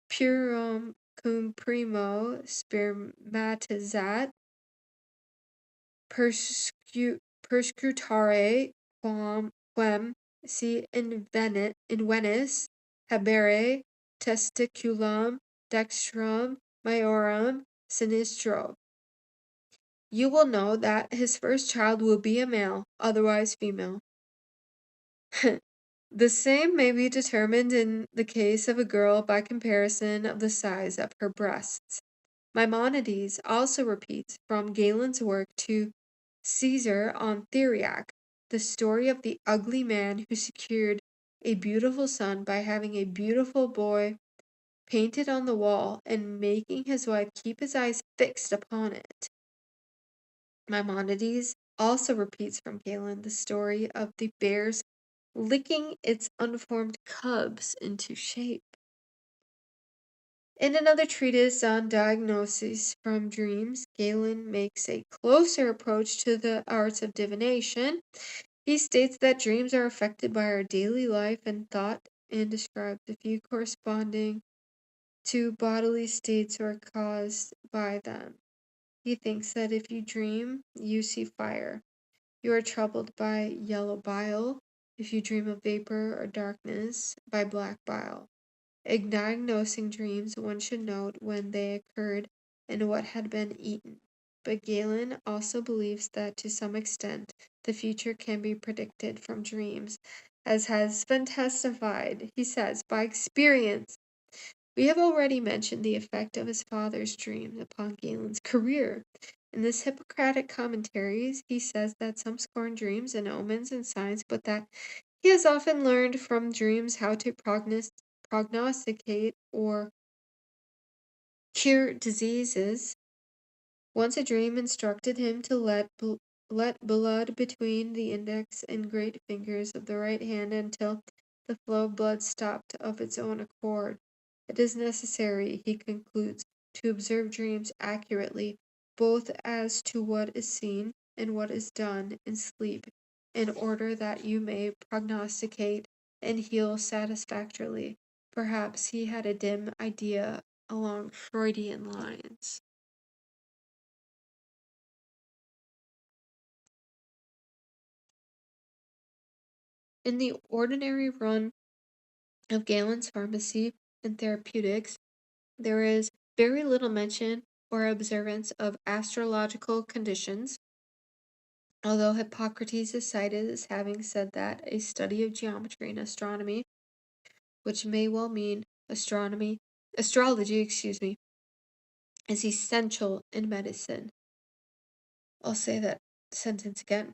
purum cum primo spermatizat, perscrutare quem si invenis habere testiculum dextrum maiorum sinistro. You will know that his first child will be a male, otherwise female. The same may be determined in the case of a girl by comparison of the size of her breasts. Maimonides also repeats from Galen's work to Caesar on Theriac the story of the ugly man who secured a beautiful son by having a beautiful boy painted on the wall and making his wife keep his eyes fixed upon it. Maimonides also repeats from Galen the story of the bear's licking its unformed cubs into shape. In another treatise on diagnosis from dreams, Galen makes a closer approach to the arts of divination. He states that dreams are affected by our daily life and thought and describes a few corresponding to bodily states or caused by them. He thinks that if you dream, you see fire. You are troubled by yellow bile. If you dream of vapor or darkness, by black bile. In diagnosing dreams, one should note when they occurred and what had been eaten. But Galen also believes that to some extent the future can be predicted from dreams, as has been testified, he says, by experience. We have already mentioned the effect of his father's dreams upon Galen's career. In this Hippocratic commentaries, he says that some scorn dreams and omens and signs, but that he has often learned from dreams how to prognosticate or cure diseases. Once a dream instructed him to let blood between the index and great fingers of the right hand until the flow of blood stopped of its own accord. It is necessary, he concludes, to observe dreams accurately, both as to what is seen and what is done in sleep, in order that you may prognosticate and heal satisfactorily. Perhaps he had a dim idea along Freudian lines. In the ordinary run of Galen's pharmacy and therapeutics, there is very little mention or observance of astrological conditions, although Hippocrates is cited as having said that a study of geometry and astronomy, which may well mean astrology, is essential in medicine. I'll say that sentence again.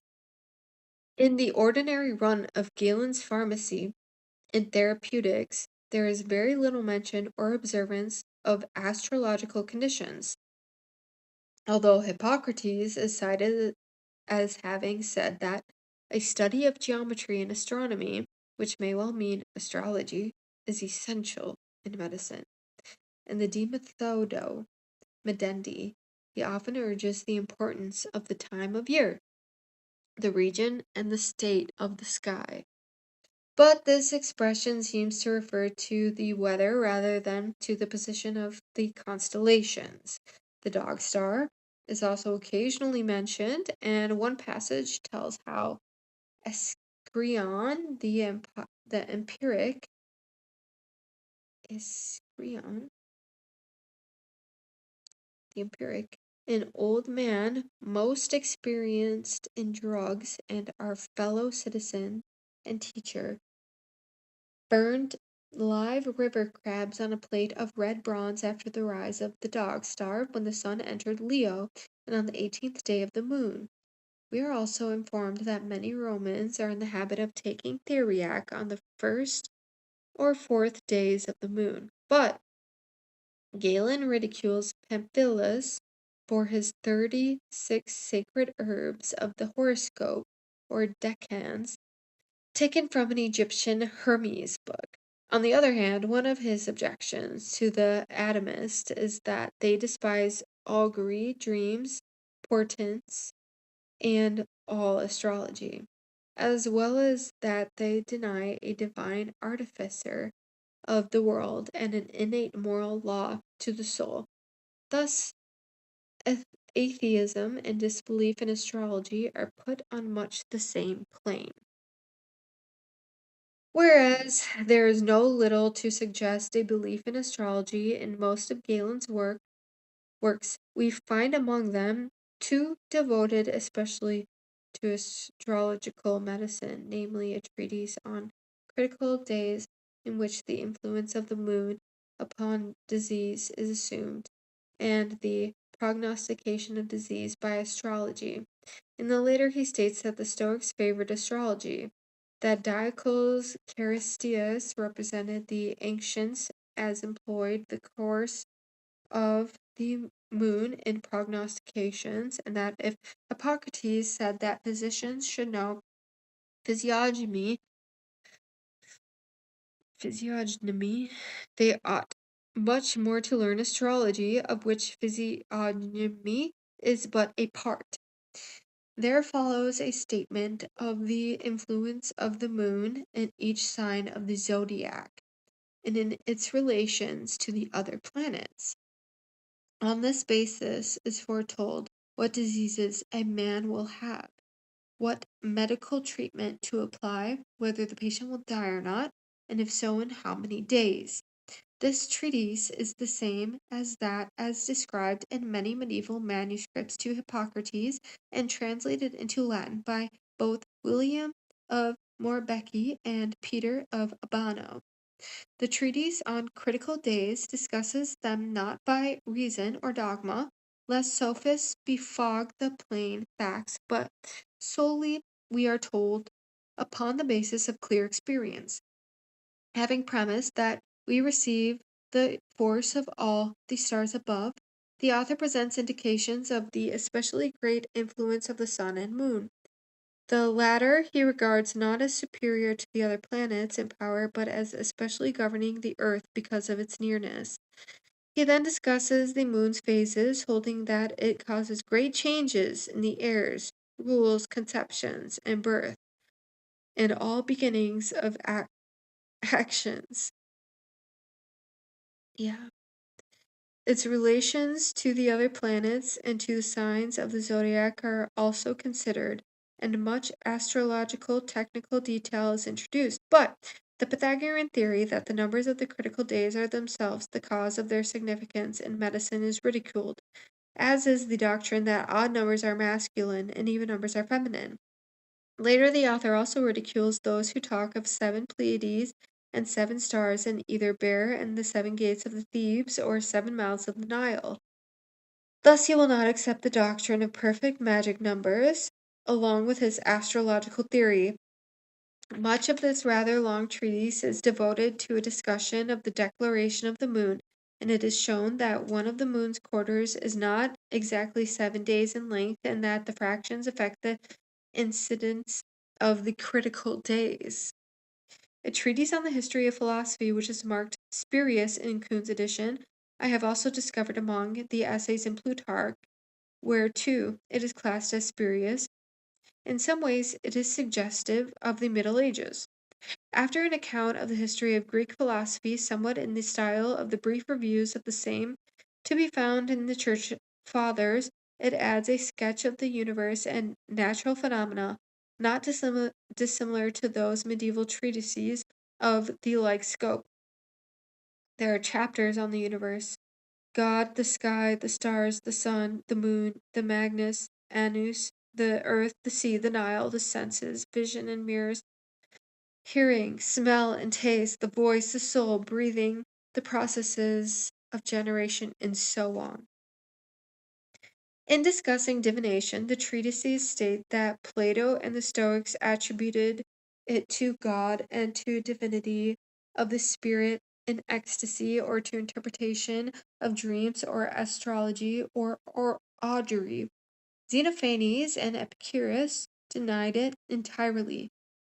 In the ordinary run of Galen's pharmacy and therapeutics, there is very little mention or observance of astrological conditions, although Hippocrates is cited as having said that a study of geometry and astronomy, which may well mean astrology, is essential in medicine. In the De Methodo Medendi, he often urges the importance of the time of year, the region, and the state of the sky. But this expression seems to refer to the weather rather than to the position of the constellations. The dog star is also occasionally mentioned, and one passage tells how Escrion, the empiric, an old man most experienced in drugs and our fellow citizen and teacher, burned live river crabs on a plate of red bronze after the rise of the dog star when the sun entered Leo and on the 18th day of the moon. We are also informed that many Romans are in the habit of taking theriac on the 1st or 4th days of the moon. But Galen ridicules Pamphilus for his 36 sacred herbs of the horoscope, or decans, taken from an Egyptian Hermes book. On the other hand, one of his objections to the atomists is that they despise augury, dreams, portents, and all astrology, as well as that they deny a divine artificer of the world and an innate moral law to the soul. Thus, atheism and disbelief in astrology are put on much the same plane. Whereas there is no little to suggest a belief in astrology in most of Galen's works, we find among them two devoted especially to astrological medicine, namely a treatise on critical days in which the influence of the moon upon disease is assumed, and the prognostication of disease by astrology. In the later he states that the Stoics favored astrology, that Diocles Charistius represented the ancients as employed the course of the moon in prognostications, and that if Hippocrates said that physicians should know physiognomy, they ought much more to learn astrology, of which physiognomy is but a part. There follows a statement of the influence of the moon in each sign of the zodiac and in its relations to the other planets. On this basis is foretold what diseases a man will have, what medical treatment to apply, whether the patient will die or not, and if so, in how many days. This treatise is the same as that as described in many medieval manuscripts to Hippocrates and translated into Latin by both William of Morbecke and Peter of Abano. The treatise on critical days discusses them not by reason or dogma, lest sophists befog the plain facts, but solely, we are told, upon the basis of clear experience. Having premised that we receive the force of all the stars above, the author presents indications of the especially great influence of the sun and moon. The latter he regards not as superior to the other planets in power, but as especially governing the earth because of its nearness. He then discusses the moon's phases, holding that it causes great changes in the airs, rules, conceptions, and birth, and all beginnings of actions. Yeah. Its relations to the other planets and to the signs of the zodiac are also considered, and much astrological technical detail is introduced. But the Pythagorean theory that the numbers of the critical days are themselves the cause of their significance in medicine is ridiculed, as is the doctrine that odd numbers are masculine and even numbers are feminine. Later, the author also ridicules those who talk of 7 Pleiades and 7 stars in either Bear and the 7 gates of the Thebes or 7 mouths of the Nile. Thus, he will not accept the doctrine of perfect magic numbers, along with his astrological theory. Much of this rather long treatise is devoted to a discussion of the declaration of the moon, and it is shown that one of the moon's quarters is not exactly 7 days in length, and that the fractions affect the incidence of the critical days. A treatise on the history of philosophy, which is marked spurious in Kuhn's edition, I have also discovered among the essays in Plutarch, where, too, it is classed as spurious. In some ways, it is suggestive of the Middle Ages. After an account of the history of Greek philosophy, somewhat in the style of the brief reviews of the same to be found in the Church Fathers, it adds a sketch of the universe and natural phenomena, not dissimilar to those medieval treatises of the like scope. There are chapters on the universe, God, the sky, the stars, the sun, the moon, the Magnus, Anus, the earth, the sea, the Nile, the senses, vision and mirrors, hearing, smell and taste, the voice, the soul, breathing, the processes of generation, and so on. In discussing divination, the treatises state that Plato and the Stoics attributed it to God and to divinity of the spirit in ecstasy, or to interpretation of dreams or astrology or augury. Xenophanes and Epicurus denied it entirely.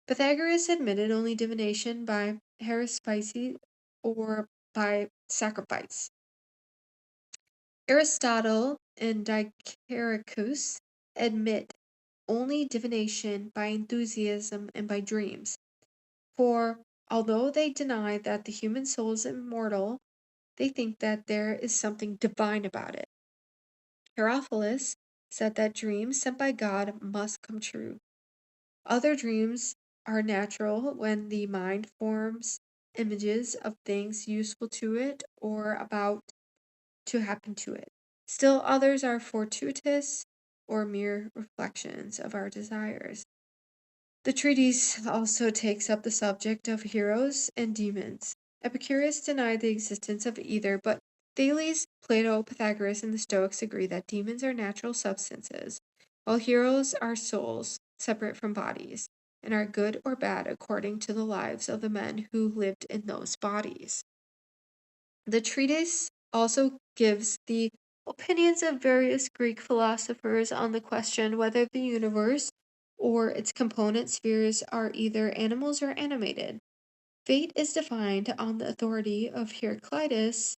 Pythagoras admitted only divination by haruspice or by sacrifice. Aristotle and Dicarchus admit only divination by enthusiasm and by dreams. For although they deny that the human soul is immortal, they think that there is something divine about it. Herophilus said that dreams sent by God must come true. Other dreams are natural when the mind forms images of things useful to it or about to happen to it. Still others are fortuitous or mere reflections of our desires. The treatise also takes up the subject of heroes and demons. Epicurus denied the existence of either, but Thales, Plato, Pythagoras, and the Stoics agree that demons are natural substances, while heroes are souls separate from bodies, and are good or bad according to the lives of the men who lived in those bodies. The treatise also gives the opinions of various Greek philosophers on the question whether the universe or its component spheres are either animals or animated. Fate is defined on the authority of Heraclitus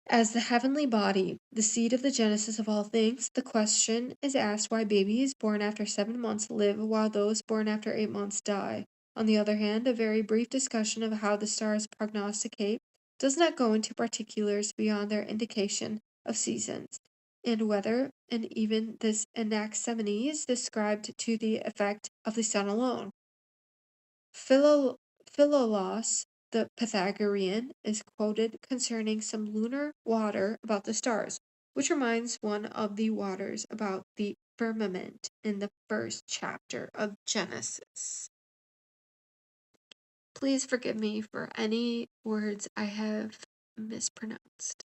as the heavenly body, the seed of the genesis of all things. The question is asked why babies born after 7 months live while those born after 8 months die. On the other hand, a very brief discussion of how the stars prognosticate does not go into particulars beyond their indication of seasons, and whether, and even this Anaximenes described to the effect of the sun alone. Philolaus, the Pythagorean, is quoted concerning some lunar water about the stars, which reminds one of the waters about the firmament in the first chapter of Genesis. Please forgive me for any words I have mispronounced.